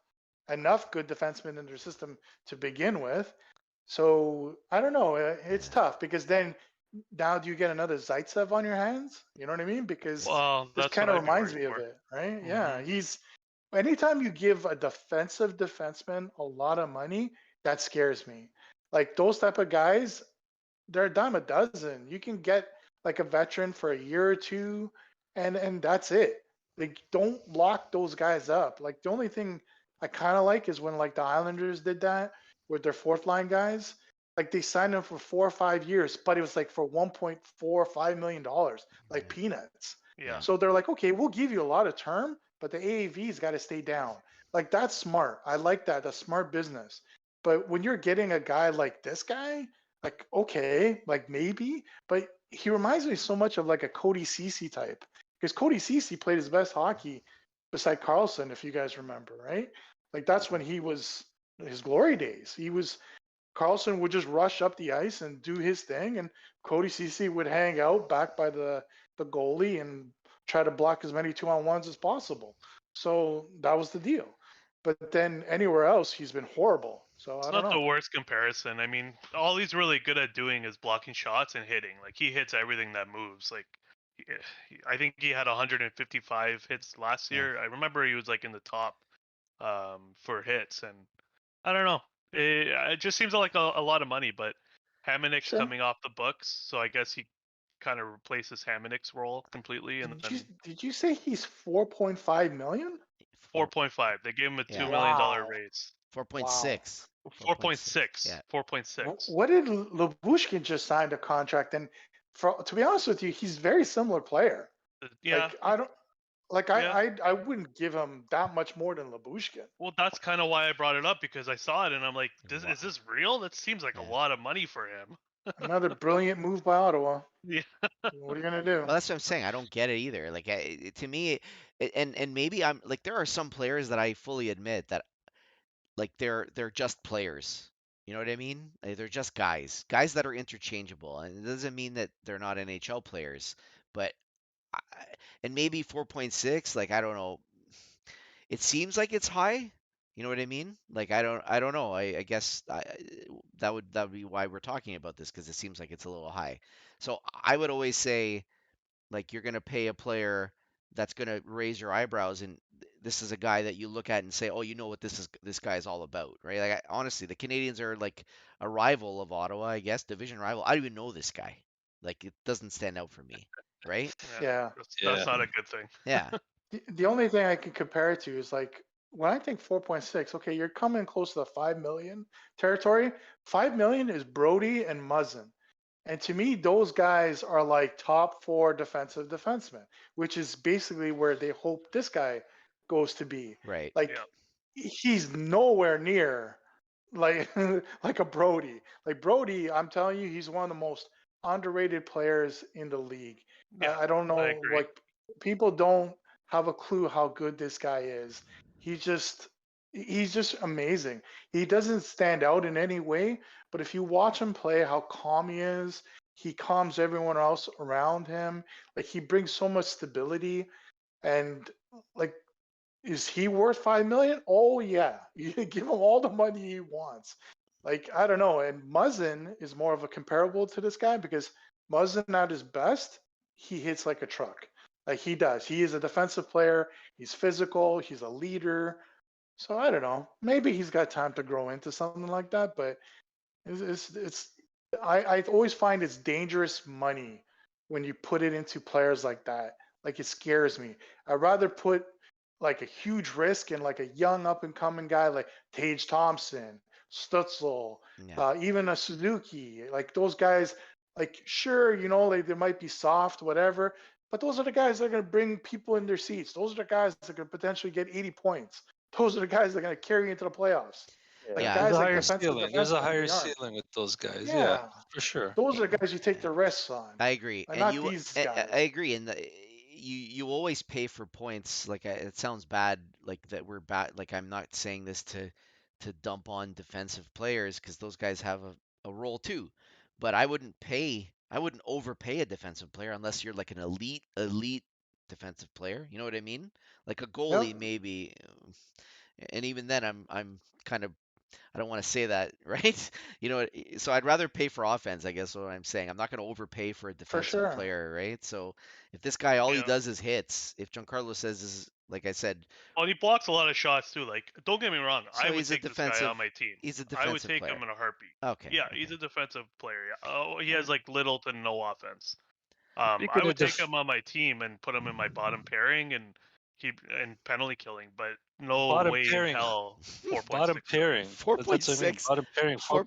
Speaker 1: enough good defensemen in their system to begin with. So I don't know. It's tough because then now do you get another Zaitsev on your hands? You know what I mean? Because
Speaker 3: Well,
Speaker 1: this
Speaker 3: that's
Speaker 1: kind
Speaker 3: what
Speaker 1: of
Speaker 3: I'd be
Speaker 1: reminds
Speaker 3: worried
Speaker 1: me of
Speaker 3: for.
Speaker 1: it, right?
Speaker 3: Mhm.
Speaker 1: Yeah, he's anytime you give a defensive defenseman a lot of money, that scares me. Like those type of guys, they're a dime a dozen. You can get like a veteran for a year or two, and that's it. Like don't lock those guys up. Like the only thing I kind of like is when like the Islanders did that with their fourth line guys. Like they signed them for 4 or 5 years, but it was like for $1.45 million, like
Speaker 4: Yeah.
Speaker 1: peanuts.
Speaker 3: Yeah.
Speaker 1: So they're like, okay, we'll give you a lot of term, but the AAV's got to stay down. Like that's smart. I like that. That's smart business. But when you're getting a guy like this guy, like okay, like maybe, but he reminds me so much of like a Cody Cece type because Cody Cece played his best hockey beside Carlson, if you guys remember, right? Like that's when he was his glory days. He was Carlson would just rush up the ice and do his thing, and Cody Cece would hang out back by the goalie and try to block as many 2-on-1s as possible. So that was the deal. But then anywhere else, he's been horrible. So
Speaker 3: It's
Speaker 1: I don't
Speaker 3: not the
Speaker 1: know.
Speaker 3: worst comparison. I mean, all he's really good at doing is blocking shots and hitting. Like he hits everything that moves. Like I think he had 155 hits last
Speaker 4: Yeah.
Speaker 3: year. I remember he was like in the top for hits, and I don't know. It just seems like a lot of money. But Hamannik's
Speaker 1: Sure.
Speaker 3: coming off the books, so I guess he kind of replaces Hamannik's role completely, and then
Speaker 1: Did you say he's 4.5 million?
Speaker 3: 4.5. They gave him a
Speaker 4: Yeah.
Speaker 3: $2 million
Speaker 1: Wow.
Speaker 3: raise.
Speaker 4: 4.6.
Speaker 3: 4.6.
Speaker 4: Yeah.
Speaker 3: 4.6.
Speaker 1: What did Labushkin just signed a contract? And to be honest with you, he's very similar player.
Speaker 3: Yeah.
Speaker 1: Like I don't like
Speaker 3: Yeah.
Speaker 1: I wouldn't give him that much more than Labushkin.
Speaker 3: Well, that's kind of why I brought it up because I saw it and I'm like,
Speaker 4: Wow.
Speaker 3: is this real? That seems like
Speaker 4: Yeah.
Speaker 3: a lot of money for him.
Speaker 1: Another brilliant move by Ottawa.
Speaker 3: Yeah.
Speaker 1: What are you gonna do?
Speaker 4: Well, that's what I'm saying. I don't get it either. Like to me, and maybe I'm like there are some players that I fully admit that like they're just players. You know what I mean? They're just guys that are interchangeable, and it doesn't mean that they're not NHL players. But I, and maybe 4.6, like I don't know. It seems like it's high. You know what I mean? Like I don't know. I guess that would be why we're talking about this because it seems like it's a little high. So I would always say like you're gonna pay a player that's going to raise your eyebrows, and this is a guy that you look at and say, oh, you know what this guy is all about, right? Like honestly, the Canadians are like a rival of Ottawa, I guess, division rival. I don't even know this guy. Like it doesn't stand out for me, right?
Speaker 1: Yeah.
Speaker 3: That's not a good thing.
Speaker 4: Yeah,
Speaker 1: The only thing I can compare it to is like when I think 4.6, okay, you're coming close to the 5 million territory. 5 million is Brody and Muzzin. And to me, those guys are like top 4 defensive defensemen, which is basically where they hope this guy goes to be.
Speaker 4: right.
Speaker 1: Like
Speaker 3: Yeah.
Speaker 1: he's nowhere near like like a Brody. Like Brody, I'm telling you, he's one of the most underrated players in the league.
Speaker 3: Yeah,
Speaker 1: I don't
Speaker 3: I
Speaker 1: know,
Speaker 3: agree.
Speaker 1: like people don't have a clue how good this guy is. He's just amazing. He doesn't stand out in any way, but if you watch him play, how calm he is, he calms everyone else around him. Like he brings so much stability, and like is he worth 5 million? Oh yeah, you give him all the money he wants. Like I don't know, and Muzzin is more of a comparable to this guy because Muzzin at his best, he hits like a truck. Like he does. He is a defensive player. He's physical. He's a leader. So I don't know. Maybe he's got time to grow into something like that. But it's I always find it's dangerous money when you put it into players like that. Like it scares me. I'd rather put like a huge risk in like a young up and coming guy like Tage Thompson, Stutzel,
Speaker 4: Yeah.
Speaker 1: even a Suzuki. Like those guys, like sure, like they might be soft, whatever, but those are the guys that are going to bring people in their seats. Those are the guys that are going to potentially get 80 points. Those are the guys that are going to carry you into the playoffs. Like
Speaker 4: Yeah.
Speaker 2: There's
Speaker 1: guys
Speaker 2: a
Speaker 1: like
Speaker 2: higher
Speaker 1: defensive
Speaker 2: ceiling. There's a
Speaker 1: defensemen,
Speaker 2: higher
Speaker 1: they aren't.
Speaker 2: ceiling with those guys. Yeah,
Speaker 1: Yeah,
Speaker 2: for sure.
Speaker 1: those are the guys you take the risks on.
Speaker 4: I agree,
Speaker 1: Like
Speaker 4: and
Speaker 1: not these
Speaker 4: I
Speaker 1: guys.
Speaker 4: agree, and you always pay for points. Like it sounds bad, like that we're bad. Like I'm not saying this to dump on defensive players because those guys have a role too, but I wouldn't overpay a defensive player unless you're like an elite defensive player. You know what I mean? Like a goalie
Speaker 1: Yep,
Speaker 4: maybe, and even then I'm kind of I don't want to say that, right? So I'd rather pay for offense, I guess what I'm saying. I'm not going to overpay for a
Speaker 1: for
Speaker 4: defensive
Speaker 1: sure.
Speaker 4: player, right? So if this guy all he
Speaker 3: Yeah.
Speaker 4: does is hits, if Giancarlo says is like I said,
Speaker 3: Well, he blocks a lot of shots too. Like, don't get me wrong,
Speaker 4: so
Speaker 3: I would take this guy on my team.
Speaker 4: he's a
Speaker 3: I would
Speaker 4: defensive
Speaker 3: take
Speaker 4: player.
Speaker 3: him in a heartbeat.
Speaker 4: Okay.
Speaker 3: Yeah, he's a defensive player. Yeah. Oh, he has
Speaker 1: Mm.
Speaker 3: like little to no offense.
Speaker 2: Speaking
Speaker 3: I
Speaker 2: of
Speaker 3: would take him on my team and put him in my bottom pairing and keep and penalty killing, but no
Speaker 2: bottom
Speaker 3: way in
Speaker 2: pairing,
Speaker 3: hell 4.6.
Speaker 2: bottom pairing. That's what I mean.
Speaker 4: 4.6,
Speaker 2: Bottom pairing,
Speaker 4: 4.6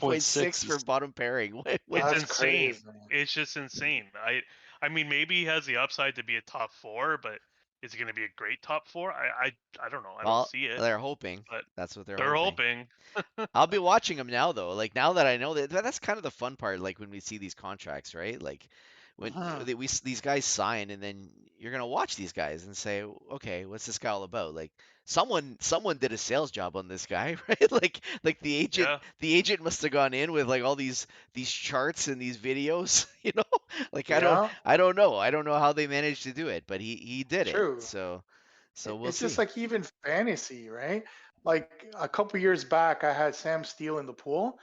Speaker 2: 4.6
Speaker 4: for
Speaker 2: is
Speaker 4: bottom pairing. What?
Speaker 3: It's
Speaker 1: That's
Speaker 3: insane.
Speaker 1: crazy.
Speaker 3: It's just insane. I mean, maybe he has the upside to be a top 4, but is he going to be a great top 4? I don't know. I don't
Speaker 4: Well,
Speaker 3: see it,
Speaker 4: they're hoping.
Speaker 3: but
Speaker 4: That's what they're
Speaker 3: they're
Speaker 4: hoping.
Speaker 3: hoping.
Speaker 4: I'll be watching him now though. Like now that I know that's kind of the fun part. Like when we see these contracts, right? Like when
Speaker 1: Mhm.
Speaker 4: these guys sign, and then you're gonna watch these guys and say, okay, what's this guy all about? Like someone did a sales job on this guy, right? Like
Speaker 3: Yeah.
Speaker 4: the agent must have gone in with like all these charts and these videos, you know? Like
Speaker 1: Yeah,
Speaker 4: I don't know how they managed to do it, but he did it.
Speaker 1: true.
Speaker 4: So we'll
Speaker 1: It's just
Speaker 4: see.
Speaker 1: like even fantasy, right? Like a couple years back, I had Sam Steele in the pool.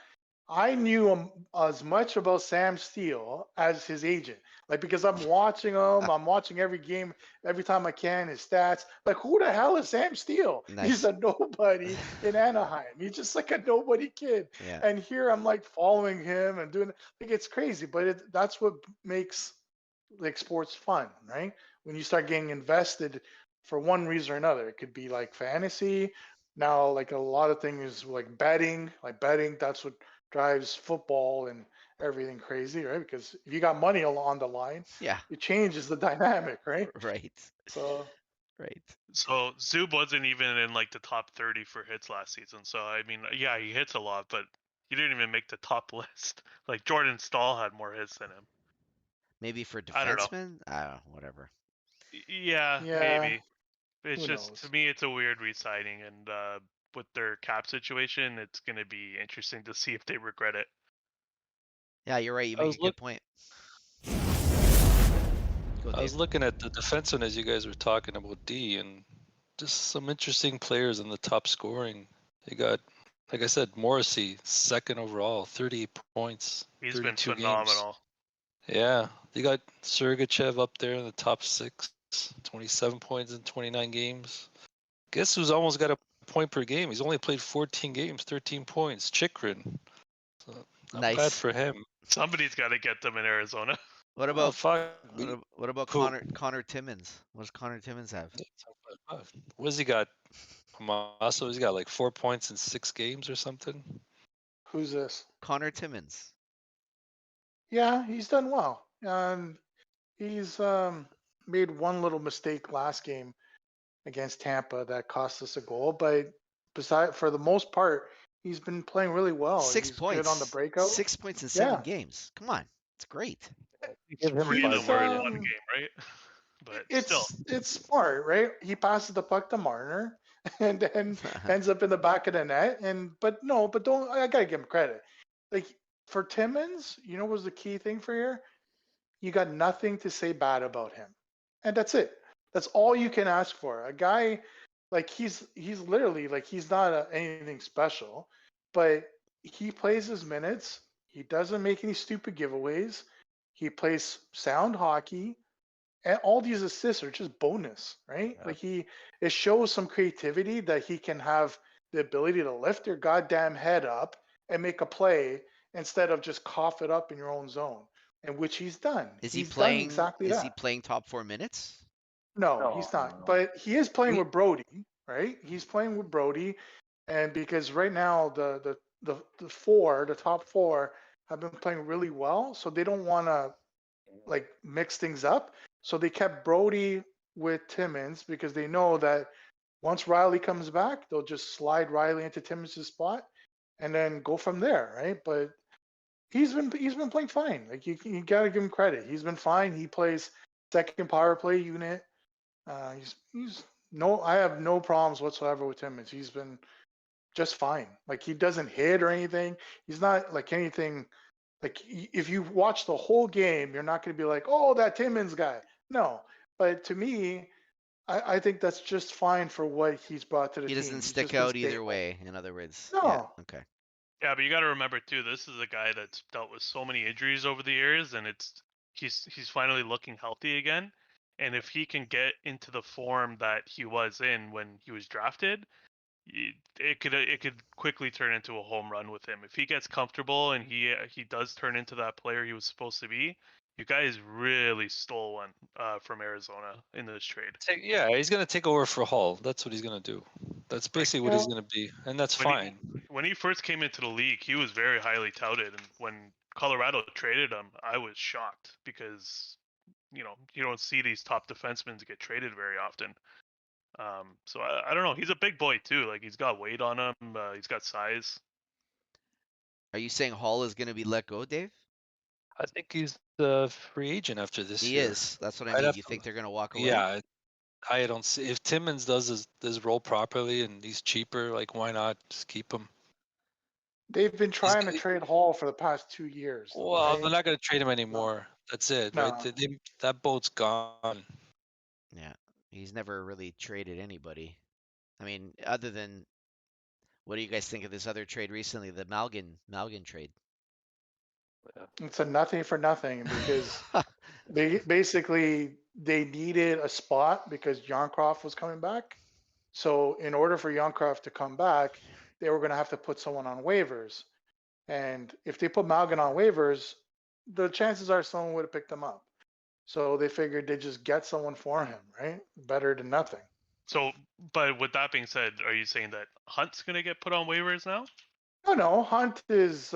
Speaker 1: I knew as much about Sam Steele as his agent, like because I'm watching him. I'm watching every game, every time I can. His stats, like who the hell is Sam Steele? He's
Speaker 4: Nice.
Speaker 1: a nobody in Anaheim. He's just like a nobody kid.
Speaker 4: Yeah.
Speaker 1: And here I'm like following him and doing like it's crazy, but that's what makes like sports fun, right? When you start getting invested for one reason or another, it could be like fantasy. Now, like a lot of things like betting, that's what drives football and everything crazy, right? Because if you got money on the line,
Speaker 4: Yeah.
Speaker 1: it changes the dynamic, right?
Speaker 4: Right.
Speaker 1: So,
Speaker 4: Right.
Speaker 3: So Zub wasn't even in like the top 30 for hits last season. So I mean, yeah, he hits a lot, but he didn't even make the top list. Like Jordan Stahl had more hits than him.
Speaker 4: Maybe for
Speaker 3: I don't know.
Speaker 4: defensemen? I don't know, whatever.
Speaker 3: Yeah,
Speaker 1: yeah,
Speaker 3: maybe. It's
Speaker 1: who
Speaker 3: just to
Speaker 1: knows?
Speaker 3: me, it's a weird re-signing, and with their cap situation, it's going to be interesting to see if they regret it.
Speaker 4: Yeah, you're right. You
Speaker 2: I
Speaker 4: make
Speaker 2: was
Speaker 4: a
Speaker 2: look
Speaker 4: good point. Go,
Speaker 2: I
Speaker 4: Dave.
Speaker 2: was looking at the defensemen as you guys were talking about D, and just some interesting players in the top scoring. You got, like I said, Morrissey, second overall, 38 points,
Speaker 3: He's been
Speaker 2: 32 games.
Speaker 3: phenomenal.
Speaker 2: Yeah, you got Sergachev up there in the top 6. 27 points in 29 games. Guess who's almost got a point per game? He's only played 14 games, 13 points. Chikrin. So not bad
Speaker 4: Nice.
Speaker 2: for him.
Speaker 3: Somebody's got to get them in Arizona.
Speaker 4: What
Speaker 2: Oh,
Speaker 4: about
Speaker 2: fuck.
Speaker 4: what about
Speaker 2: Who?
Speaker 4: Connor Timmins? What does Connor Timmins have?
Speaker 2: What's he got? Also, he's got like 4 points in 6 games or something.
Speaker 1: Who's this?
Speaker 4: Connor Timmins.
Speaker 1: Yeah, he's done well. He's made one little mistake last game against Tampa that cost us a goal, but for the most part, he's been playing really well.
Speaker 4: 6
Speaker 1: He's
Speaker 4: points.
Speaker 1: good on the breakout.
Speaker 4: 6 points in 7
Speaker 1: Yeah.
Speaker 4: games. Come on, it's great.
Speaker 2: Give him
Speaker 3: 3 of them
Speaker 1: He's,
Speaker 3: were in one
Speaker 1: um,
Speaker 3: game, right? But still,
Speaker 1: it's smart, right? He passes the puck to Marner and then ends up in the back of the net. But don't, I gotta give him credit. Like for Timmins, you know what was the key thing for here? You got nothing to say bad about him. And that's it. That's all you can ask for. A guy like he's literally like he's not anything special, but he plays his minutes. He doesn't make any stupid giveaways. He plays sound hockey, and all these assists are just bonus, right?
Speaker 2: Yeah.
Speaker 1: Like it shows some creativity that he can have the ability to lift your goddamn head up and make a play instead of just cough it up in your own zone, and which he's done.
Speaker 4: Is
Speaker 1: He's done
Speaker 4: he
Speaker 1: exactly that.
Speaker 4: playing top 4 minutes?
Speaker 1: No, he's not. But he is playing
Speaker 4: We-
Speaker 1: with Brody, right? He's playing with Brody, and because right now the top four have been playing really well, so they don't want to like mix things up. So they kept Brody with Timmins because they know that once Riley comes back, they'll just slide Riley into Timmins' spot and then go from there, right? But he's been playing fine. Like you gotta give him credit. He's been fine. He plays second power play unit. He's no, I have no problems whatsoever with Timmins. He's been just fine. Like he doesn't hit or anything. He's not like anything. Like if you watch the whole game, you're not going to be like, oh, that Timmins guy. No, but to me, I think that's just fine for what he's brought to the
Speaker 4: He
Speaker 1: team.
Speaker 4: doesn't
Speaker 1: He's
Speaker 4: stick
Speaker 1: just been
Speaker 4: out either
Speaker 1: stable.
Speaker 4: way. In other words,
Speaker 1: No.
Speaker 4: yeah, okay.
Speaker 3: yeah, but you got to remember too, this is a guy that's dealt with so many injuries over the years, and he's finally looking healthy again. And if he can get into the form that he was in when he was drafted, it could quickly turn into a home run with him. If he gets comfortable and he does turn into that player he was supposed to be, you guys really stole one from Arizona in this trade.
Speaker 2: Yeah, he's gonna take over for Hull. That's what he's gonna do. That's basically what he's gonna be, and that's fine.
Speaker 3: When he first came into the league, he was very highly touted, and when Colorado traded him, I was shocked because you don't see these top defensemen get traded very often. So I don't know. He's a big boy too. Like he's got weight on him. He's got size.
Speaker 4: Are you saying Hall is going to be let go, Dave?
Speaker 2: I think he's the free agent after this
Speaker 4: He
Speaker 2: year.
Speaker 4: is. That's what I
Speaker 2: I'd
Speaker 4: mean.
Speaker 2: have
Speaker 4: You
Speaker 2: to-
Speaker 4: think they're going to walk away?
Speaker 2: Yeah, I don't see if Timmins does his role properly and he's cheaper. Like, why not just keep him?
Speaker 1: They've been trying to
Speaker 2: good.
Speaker 1: trade Hall for the past 2 years. Though,
Speaker 2: Well,
Speaker 1: right?
Speaker 2: they're not gonna trade him anymore. That's it, right?
Speaker 1: No.
Speaker 2: That boat's gone.
Speaker 4: Yeah. He's never really traded anybody. I mean, other than what do you guys think of this other trade recently, the Malgin trade?
Speaker 1: It's a nothing for nothing because they needed a spot because Yoncroft was coming back. So in order for Yoncroft to come back, they were going to have to put someone on waivers. And if they put Malgin on waivers, the chances are someone would have picked him up. So they figured they'd just get someone for him, right? Better than nothing.
Speaker 3: So, but with that being said, are you saying that Hunt's gonna get put on waivers now?
Speaker 1: No, Hunt is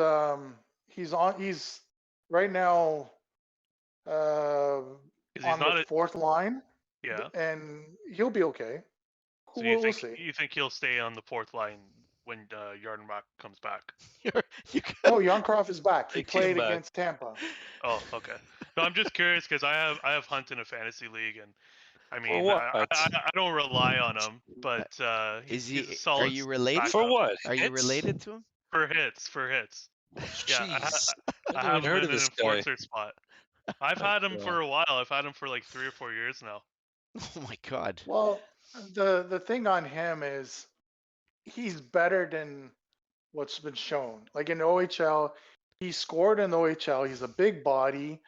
Speaker 1: he's right now
Speaker 3: Because he's
Speaker 1: on
Speaker 3: not
Speaker 1: the fourth line,
Speaker 3: yeah.
Speaker 1: and he'll be okay.
Speaker 3: So you
Speaker 1: We'll
Speaker 3: think
Speaker 1: see.
Speaker 3: he'll stay on the fourth line when Yardenbach comes back?
Speaker 1: No, Yoncroft is back. He
Speaker 2: He came
Speaker 1: played
Speaker 2: back.
Speaker 1: against Tampa.
Speaker 3: Oh, okay. No, I'm just curious because I have Hunt in a fantasy league, and I mean
Speaker 2: what?
Speaker 3: I don't rely on him, but
Speaker 4: Is
Speaker 3: he's
Speaker 4: he?
Speaker 3: a solid
Speaker 4: Are you related?
Speaker 2: For
Speaker 3: backup.
Speaker 2: what?
Speaker 4: Are you
Speaker 2: Hits?
Speaker 4: related to him?
Speaker 3: For hits. Yeah,
Speaker 2: Jeez,
Speaker 3: I
Speaker 2: I
Speaker 3: have
Speaker 2: haven't
Speaker 3: him
Speaker 2: heard
Speaker 3: in
Speaker 2: of
Speaker 3: an
Speaker 2: this guy.
Speaker 3: enforcer spot. I've had him for a while. I've had him for like 3 or 4 years now.
Speaker 4: Oh my God.
Speaker 1: Well, the thing on him is he's better than what's been shown. Like in the OHL, he scored in the OHL. He's a big body,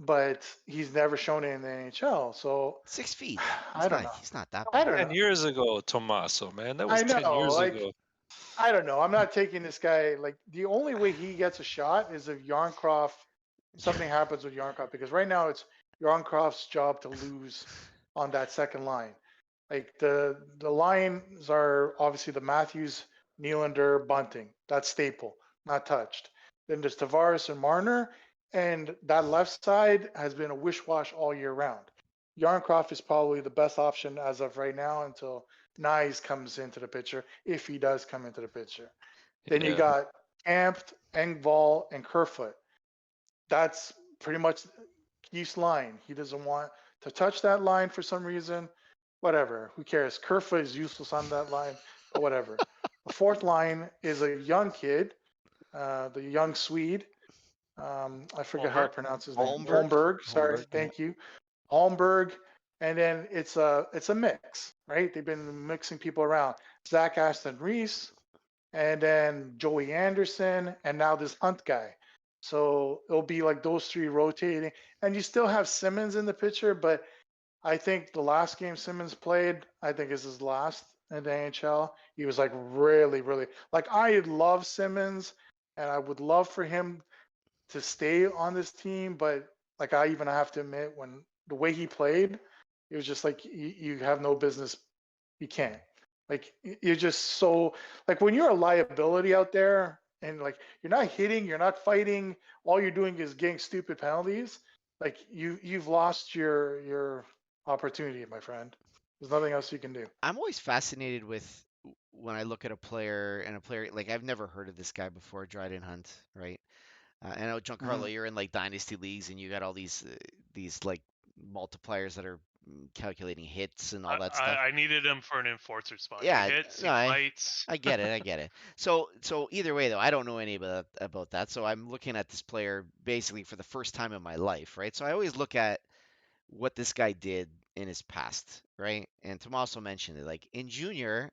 Speaker 1: but he's never shown it in the NHL. So
Speaker 4: 6 feet.
Speaker 1: I don't know.
Speaker 4: He's not that
Speaker 1: I
Speaker 4: big.
Speaker 1: don't
Speaker 2: 10
Speaker 1: know.
Speaker 2: years ago, Tommaso, man. That was
Speaker 1: I
Speaker 2: 10
Speaker 1: know.
Speaker 2: years
Speaker 1: Like,
Speaker 2: ago.
Speaker 1: I don't know. I'm not taking this guy. Like, the only way he gets a shot is if Yarncroft, something happens with Yarncroft, because right now it's Yarncroft's job to lose on that second line. Like, the lines are obviously the Matthews, Nylander, Bunting. That's staple, not touched. Then there's Tavares and Marner, and that left side has been a wish-wash all year round. Yarncroft is probably the best option as of right now until Nyes comes into the picture, if he does come into the picture. Then you
Speaker 2: Yeah.
Speaker 1: got Amped, Engvall, and Kerfoot. That's pretty much Keith's line. He doesn't want to touch that line for some reason. Whatever. Who cares? Kerfoot is useless on that line, but whatever. The fourth line is a young kid, the young Swede. I forget how to
Speaker 3: Holmberg?
Speaker 1: pronounce his name.
Speaker 4: Holmberg?
Speaker 1: Holmberg. Sorry,
Speaker 4: Holmberg, yeah.
Speaker 1: thank you. Holmberg, and then it's a mix, right? They've been mixing people around. Zach Aston Reese, and then Joey Anderson, and now this Hunt guy. So it'll be like those three rotating, and you still have Simmons in the picture, but I think the last game Simmons played, I think is his last in the NHL. He was like really, really like I love Simmons, and I would love for him to stay on this team, but like I have to admit, when the way he played, it was just like you have no business. You can't. Like you're just so like when you're a liability out there and like you're not hitting, you're not fighting, all you're doing is getting stupid penalties. Like you've lost your opportunity, my friend. There's nothing else you can do.
Speaker 4: I'm always fascinated with when I look at a player and a player like I've never heard of this guy before, Dryden Hunt, right? I know
Speaker 1: Mhm.
Speaker 4: Giancarlo, you're in like dynasty leagues and you got all these like multipliers that are calculating hits and all that stuff.
Speaker 3: I needed him for an enforcer spot.
Speaker 4: Yeah,
Speaker 3: He hits,
Speaker 4: no,
Speaker 3: he fights.
Speaker 4: I get it, I get it. So either way though, I don't know any about that. So I'm looking at this player basically for the first time in my life, right? So I always look at what this guy did in his past, right? And Tommaso mentioned it. Like in junior,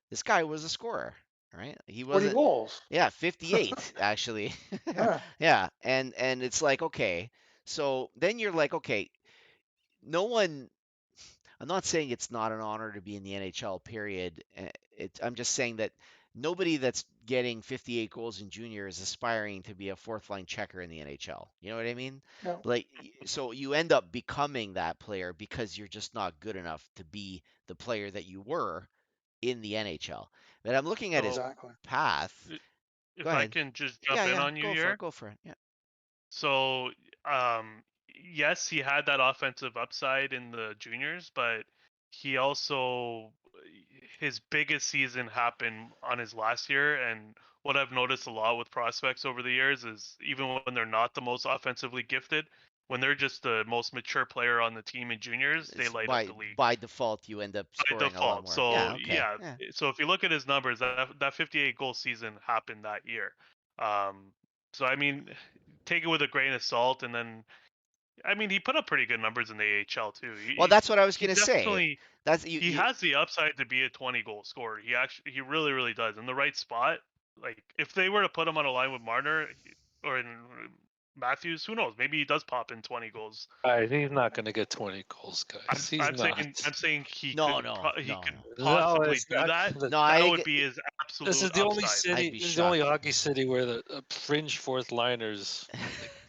Speaker 4: this guy was a scorer, right? He
Speaker 1: 40
Speaker 4: wasn't,
Speaker 1: goals.
Speaker 4: yeah, 58 actually.
Speaker 1: Yeah.
Speaker 4: Yeah, and it's like, okay. So then you're like, okay, no one I'm not saying it's not an honor to be in the NHL, period. I'm just saying that nobody that's getting 58 goals in junior is aspiring to be a fourth line checker in the NHL. You know what I mean?
Speaker 1: Yeah.
Speaker 4: Like, so you end up becoming that player because you're just not good enough to be the player that you were in the NHL. But I'm looking at his
Speaker 3: So
Speaker 1: Exactly.
Speaker 4: path. Go
Speaker 3: if I
Speaker 4: ahead.
Speaker 3: can just
Speaker 4: Yeah,
Speaker 3: jump in
Speaker 4: yeah,
Speaker 3: on you
Speaker 4: go for
Speaker 3: here.
Speaker 4: it. Go for it. Yeah.
Speaker 3: So, yes, he had that offensive upside in the juniors, but he also his biggest season happened on his last year. And what I've noticed a lot with prospects over the years is even when they're not the most offensively gifted, when they're just the most mature player on the team in juniors, they
Speaker 4: It's
Speaker 3: light up the league
Speaker 4: by default you end up
Speaker 3: by
Speaker 4: scoring a lot
Speaker 3: default.
Speaker 4: more.
Speaker 3: So
Speaker 4: Yeah, okay. Yeah.
Speaker 3: so if you look at his numbers, that 58 goal season happened that year. So I mean, take it with a grain of salt, and then I mean he put up pretty good numbers in the AHL too.
Speaker 4: Well, that's what I was
Speaker 3: He
Speaker 4: gonna say.
Speaker 3: definitely
Speaker 4: That's
Speaker 3: he has the upside to be a 20 goal scorer. He really really does in the right spot. Like if they were to put him on a line with Marner or in Matthews, who knows? Maybe he does pop in 20 goals.
Speaker 2: He's not going to get 20 goals, guys. He's not.
Speaker 3: I'm saying he
Speaker 4: No,
Speaker 3: could
Speaker 4: no,
Speaker 3: he
Speaker 4: no,
Speaker 3: could
Speaker 4: no.
Speaker 3: possibly
Speaker 2: it's
Speaker 3: do
Speaker 2: not
Speaker 3: that.
Speaker 2: gonna-
Speaker 4: No,
Speaker 3: That
Speaker 4: I
Speaker 3: would
Speaker 4: get,
Speaker 3: be his
Speaker 2: This is
Speaker 3: absolute
Speaker 2: the only
Speaker 3: upside.
Speaker 2: city.
Speaker 4: I'd be
Speaker 2: This is the only
Speaker 4: shocked.
Speaker 2: hockey city where the fringe fourth liners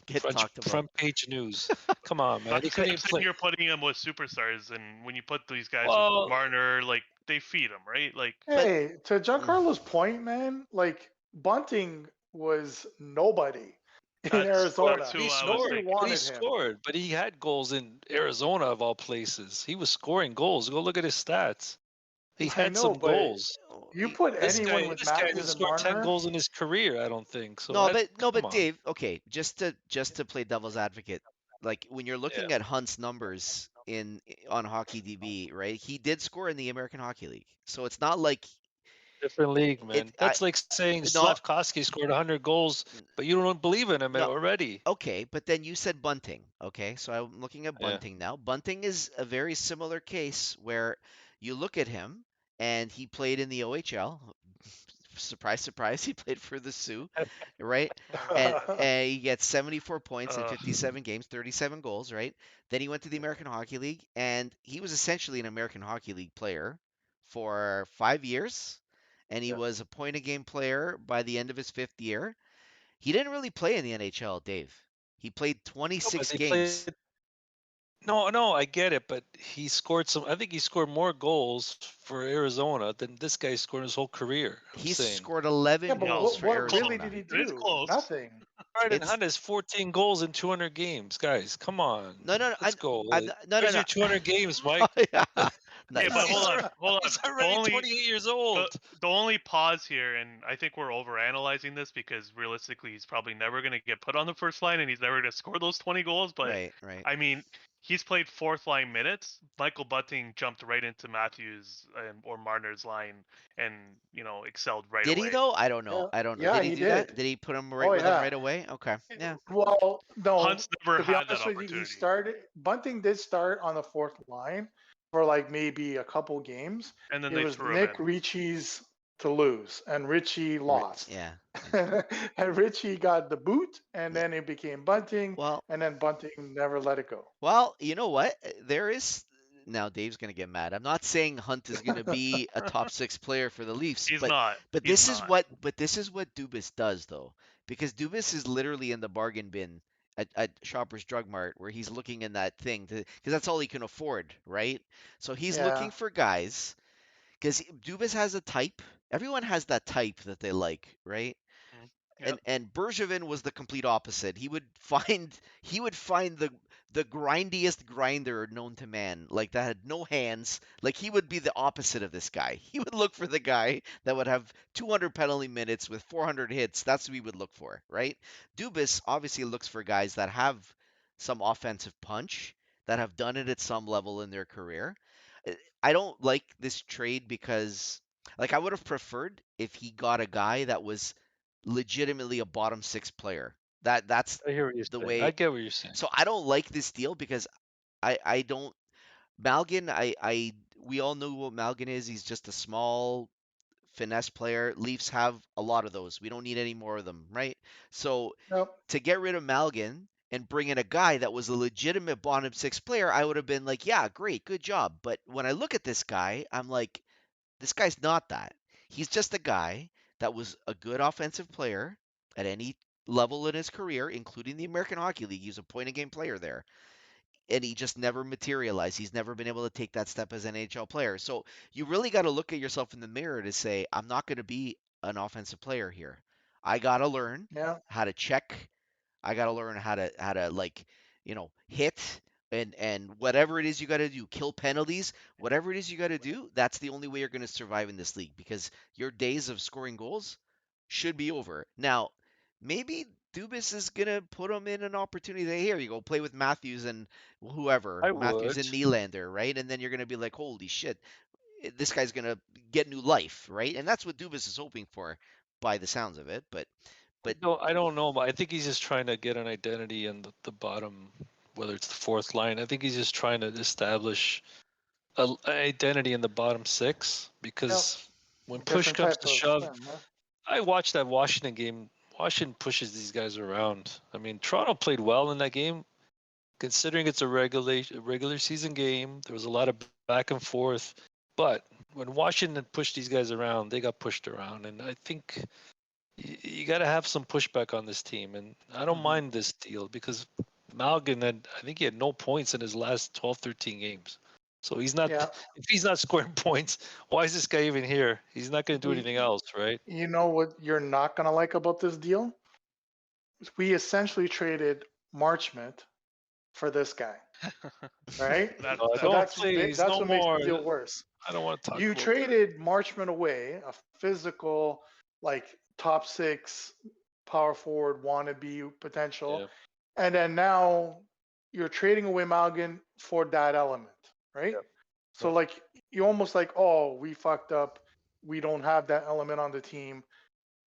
Speaker 4: get talked about.
Speaker 2: front page news. Come on, man.
Speaker 3: I'm
Speaker 2: They
Speaker 3: saying,
Speaker 2: couldn't
Speaker 3: I'm
Speaker 2: even
Speaker 3: saying
Speaker 2: play.
Speaker 3: you're putting him with superstars, and when you put these guys
Speaker 2: Well,
Speaker 3: with Marner, like they feed him, right? Like
Speaker 4: But
Speaker 1: Hey, to Giancarlo's point, man, like Bunting was nobody in
Speaker 3: that's
Speaker 1: Arizona.
Speaker 3: who
Speaker 2: he
Speaker 3: I was
Speaker 1: Nobody
Speaker 2: scored.
Speaker 3: thinking.
Speaker 2: He
Speaker 1: wanted him.
Speaker 2: scored, but he had goals in Arizona of all places. He was scoring goals. Go look at his stats. He
Speaker 1: I
Speaker 2: had
Speaker 1: know,
Speaker 2: some
Speaker 1: but
Speaker 2: goals.
Speaker 1: you put anyone with
Speaker 2: This guy didn't
Speaker 1: Matthews and
Speaker 2: score 10
Speaker 1: Marner,
Speaker 2: goals in his career, I don't think. So
Speaker 4: no,
Speaker 2: come
Speaker 4: but
Speaker 2: on.
Speaker 4: Dave, okay, just to play devil's advocate, like when you're
Speaker 2: Yeah,
Speaker 4: looking at Hunt's numbers on Hockey DB, right? He did score in the American Hockey League, so it's not like
Speaker 2: different league,
Speaker 4: it.
Speaker 2: man. That's like saying
Speaker 4: No,
Speaker 2: Slafkovsky scored 100 goals, but you don't believe in him
Speaker 4: no,
Speaker 2: already.
Speaker 4: okay, but then you said Bunting, okay? So I'm looking at
Speaker 2: Yeah.
Speaker 4: Bunting now. Bunting is a very similar case where you look at him and he played in the OHL, surprise, surprise, he played for the Sioux, right? And he gets 74 points in 57 games, 37 goals, right? Then he went to the American Hockey League, and he was essentially an American Hockey League player for 5 years, and he
Speaker 1: Yeah.
Speaker 4: was a point a game player by the end of his 5th year. He didn't really play in the NHL, Dave. He played
Speaker 2: No, but
Speaker 4: 26
Speaker 2: they
Speaker 4: games.
Speaker 2: played. No, I get it, but he scored some. I think he scored more goals for Arizona than this guy scored his whole career. I'm
Speaker 4: He's
Speaker 2: saying.
Speaker 4: scored
Speaker 1: Yeah,
Speaker 4: 11
Speaker 1: but
Speaker 4: goals
Speaker 1: what
Speaker 4: for
Speaker 1: what really
Speaker 4: Arizona.
Speaker 1: did he
Speaker 3: It is
Speaker 1: do?
Speaker 3: close.
Speaker 1: Nothing.
Speaker 2: Bryden
Speaker 4: It's
Speaker 2: Hunt has 14 goals in 200 games, guys. Come on,
Speaker 4: no,
Speaker 2: let's go.
Speaker 4: no, no,
Speaker 2: Where's
Speaker 4: no.
Speaker 2: your 200 games, Mike?
Speaker 4: Yeah,
Speaker 3: Yeah,
Speaker 4: nice.
Speaker 3: but hold on.
Speaker 2: He's
Speaker 3: The
Speaker 2: already
Speaker 3: only
Speaker 2: 28 years old.
Speaker 3: the only pause here, and I think we're overanalyzing this because realistically, he's probably never going to get put on the first line, and he's never going to score those 20 goals. But
Speaker 4: Right.
Speaker 3: I mean, he's played fourth line minutes. Michael Bunting jumped right into Matthews or Marner's line, and excelled right
Speaker 4: Did
Speaker 3: away.
Speaker 4: he though? I don't know.
Speaker 1: Yeah,
Speaker 4: I don't know.
Speaker 1: yeah,
Speaker 4: Did he
Speaker 1: he
Speaker 4: do that?
Speaker 1: did.
Speaker 4: Did he put him right
Speaker 1: Oh
Speaker 4: with him
Speaker 1: yeah.
Speaker 4: right away? Okay. Yeah.
Speaker 1: Well, no.
Speaker 3: Hunt's never
Speaker 1: To be
Speaker 3: had that
Speaker 1: honest with you, he
Speaker 3: opportunity.
Speaker 1: started. Bunting did start on the fourth line for like maybe a couple games.
Speaker 3: And then
Speaker 1: It
Speaker 3: they
Speaker 1: was
Speaker 3: threw him
Speaker 1: Nick
Speaker 3: in.
Speaker 1: Ritchie's to lose, and Ritchie lost.
Speaker 4: Yeah.
Speaker 1: And Ritchie got the boot, and
Speaker 4: Yeah.
Speaker 1: then it became Bunting,
Speaker 4: Well,
Speaker 1: and then Bunting never let it go.
Speaker 4: you know what? There is now Dave's gonna get mad. I'm not saying Hunt is gonna be a top 6 player for the Leafs,
Speaker 3: He's
Speaker 4: but
Speaker 3: not.
Speaker 4: but
Speaker 3: He's
Speaker 4: this is
Speaker 3: not.
Speaker 4: what Dubas does though, because Dubas is literally in the bargain bin at Shoppers Drug Mart where he's looking in that thing because that's all he can afford, right? So he's looking
Speaker 1: Yeah.
Speaker 4: for guys because Dubas has a type. Everyone has that type that they like, right?
Speaker 3: Yep.
Speaker 4: And Bergevin was the complete opposite. He would find the grindiest grinder known to man, like that had no hands. Like he would be the opposite of this guy. He would look for the guy that would have 200 penalty minutes with 400 hits. That's what he would look for, right? Dubas obviously looks for guys that have some offensive punch, that have done it at some level in their career. I don't like this trade because like I would have preferred if he got a guy that was legitimately a bottom 6 player. That's
Speaker 2: I hear what you're
Speaker 4: the
Speaker 2: saying. I
Speaker 4: way.
Speaker 2: get what you're saying.
Speaker 4: So I don't like this deal because I don't Malgin. We all know what Malgin is. He's just a small finesse player. Leafs have a lot of those. We don't need any more of them, right? So
Speaker 1: Nope.
Speaker 4: to get rid of Malgin and bring in a guy that was a legitimate bottom 6 player, I would have been like, yeah, great, good job. But when I look at this guy, I'm like, this guy's not that. He's just a guy that was a good offensive player at any level in his career, including the American Hockey League. He's a point a game player there. And he just never materialized. He's never been able to take that step as an NHL player. So you really got to look at yourself in the mirror to say, I'm not going to be an offensive player here. I got to learn
Speaker 1: Yeah.
Speaker 4: how to check. I got to learn how to like, hit and whatever it is you got to do, kill penalties, whatever it is you got to do, that's the only way you're going to survive in this league because your days of scoring goals should be over. Now, maybe Dubas is going to put him in an opportunity that here you go play with Matthews and whoever,
Speaker 2: I
Speaker 4: Matthews
Speaker 2: would.
Speaker 4: and Nylander, right? And then you're going to be like, "Holy shit, this guy's going to get new life," right? And that's what Dubas is hoping for by the sounds of it, but
Speaker 2: No, I don't know, but I think he's just trying to get an identity in the bottom, whether it's the fourth line. I think he's just trying to establish an identity in the bottom 6 because when push
Speaker 1: Different
Speaker 2: comes
Speaker 1: type
Speaker 2: to
Speaker 1: of
Speaker 2: shove,
Speaker 1: thing, huh?
Speaker 2: I watched that Washington game. Washington pushes these guys around. I mean, Toronto played well in that game, considering it's a regular season game. There was a lot of back and forth, but when Washington pushed these guys around, they got pushed around, and I think you got to have some pushback on this team. And I don't
Speaker 1: Mhm.
Speaker 2: mind this deal because Malgin I think he had no points in his last 12, 13 games. So he's not,
Speaker 1: Yeah.
Speaker 2: if he's not scoring points, why is this guy even here? He's not going to do anything else, right?
Speaker 1: You know what you're not gonna like about this deal? We essentially traded Marchment for this guy, right?
Speaker 3: That,
Speaker 2: No,
Speaker 3: that,
Speaker 1: So
Speaker 2: don't
Speaker 1: that's
Speaker 2: please,
Speaker 1: that's
Speaker 2: no
Speaker 1: what makes
Speaker 2: more.
Speaker 1: the deal worse.
Speaker 2: I don't want to talk
Speaker 1: You
Speaker 2: about
Speaker 1: traded Marchment away, a physical, like top 6 power forward wannabe potential,
Speaker 2: Yeah.
Speaker 1: and then now you're trading away Malgin for that element, right?
Speaker 2: Yep.
Speaker 1: So
Speaker 2: Yep.
Speaker 1: like you almost like, oh, we fucked up. We don't have that element on the team.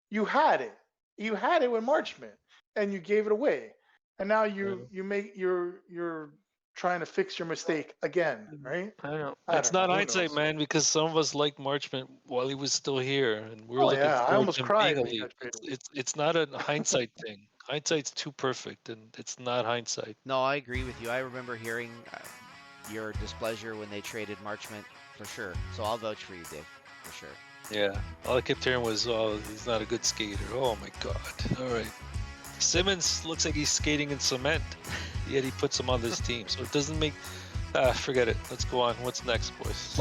Speaker 1: You had it. You had it with Marchment, and you gave it away. And now you make you're trying to fix your mistake again, right?
Speaker 2: I don't know.
Speaker 1: I
Speaker 2: It's
Speaker 1: don't know.
Speaker 2: not
Speaker 1: Who
Speaker 2: hindsight,
Speaker 1: knows?
Speaker 2: man, because some of us liked Marchment while he was still here, and we're
Speaker 1: Oh
Speaker 2: looking
Speaker 1: yeah, I
Speaker 2: forward
Speaker 1: almost
Speaker 2: to him
Speaker 1: cried
Speaker 2: being a
Speaker 1: when he
Speaker 2: lead.
Speaker 1: got traded.
Speaker 2: It's not a hindsight thing. Hindsight's too perfect, and it's not hindsight.
Speaker 4: No, I agree with you. I remember hearing your displeasure when they traded Marchment for sure. So I'll vouch for you, Dave, for sure.
Speaker 2: Yeah. All I kept hearing was, "Oh, he's not a good skater." Oh my God. All right. Simmons looks like he's skating in cement, yet he puts him on this team. So it doesn't make. Forget it. Let's go on. What's next, boys?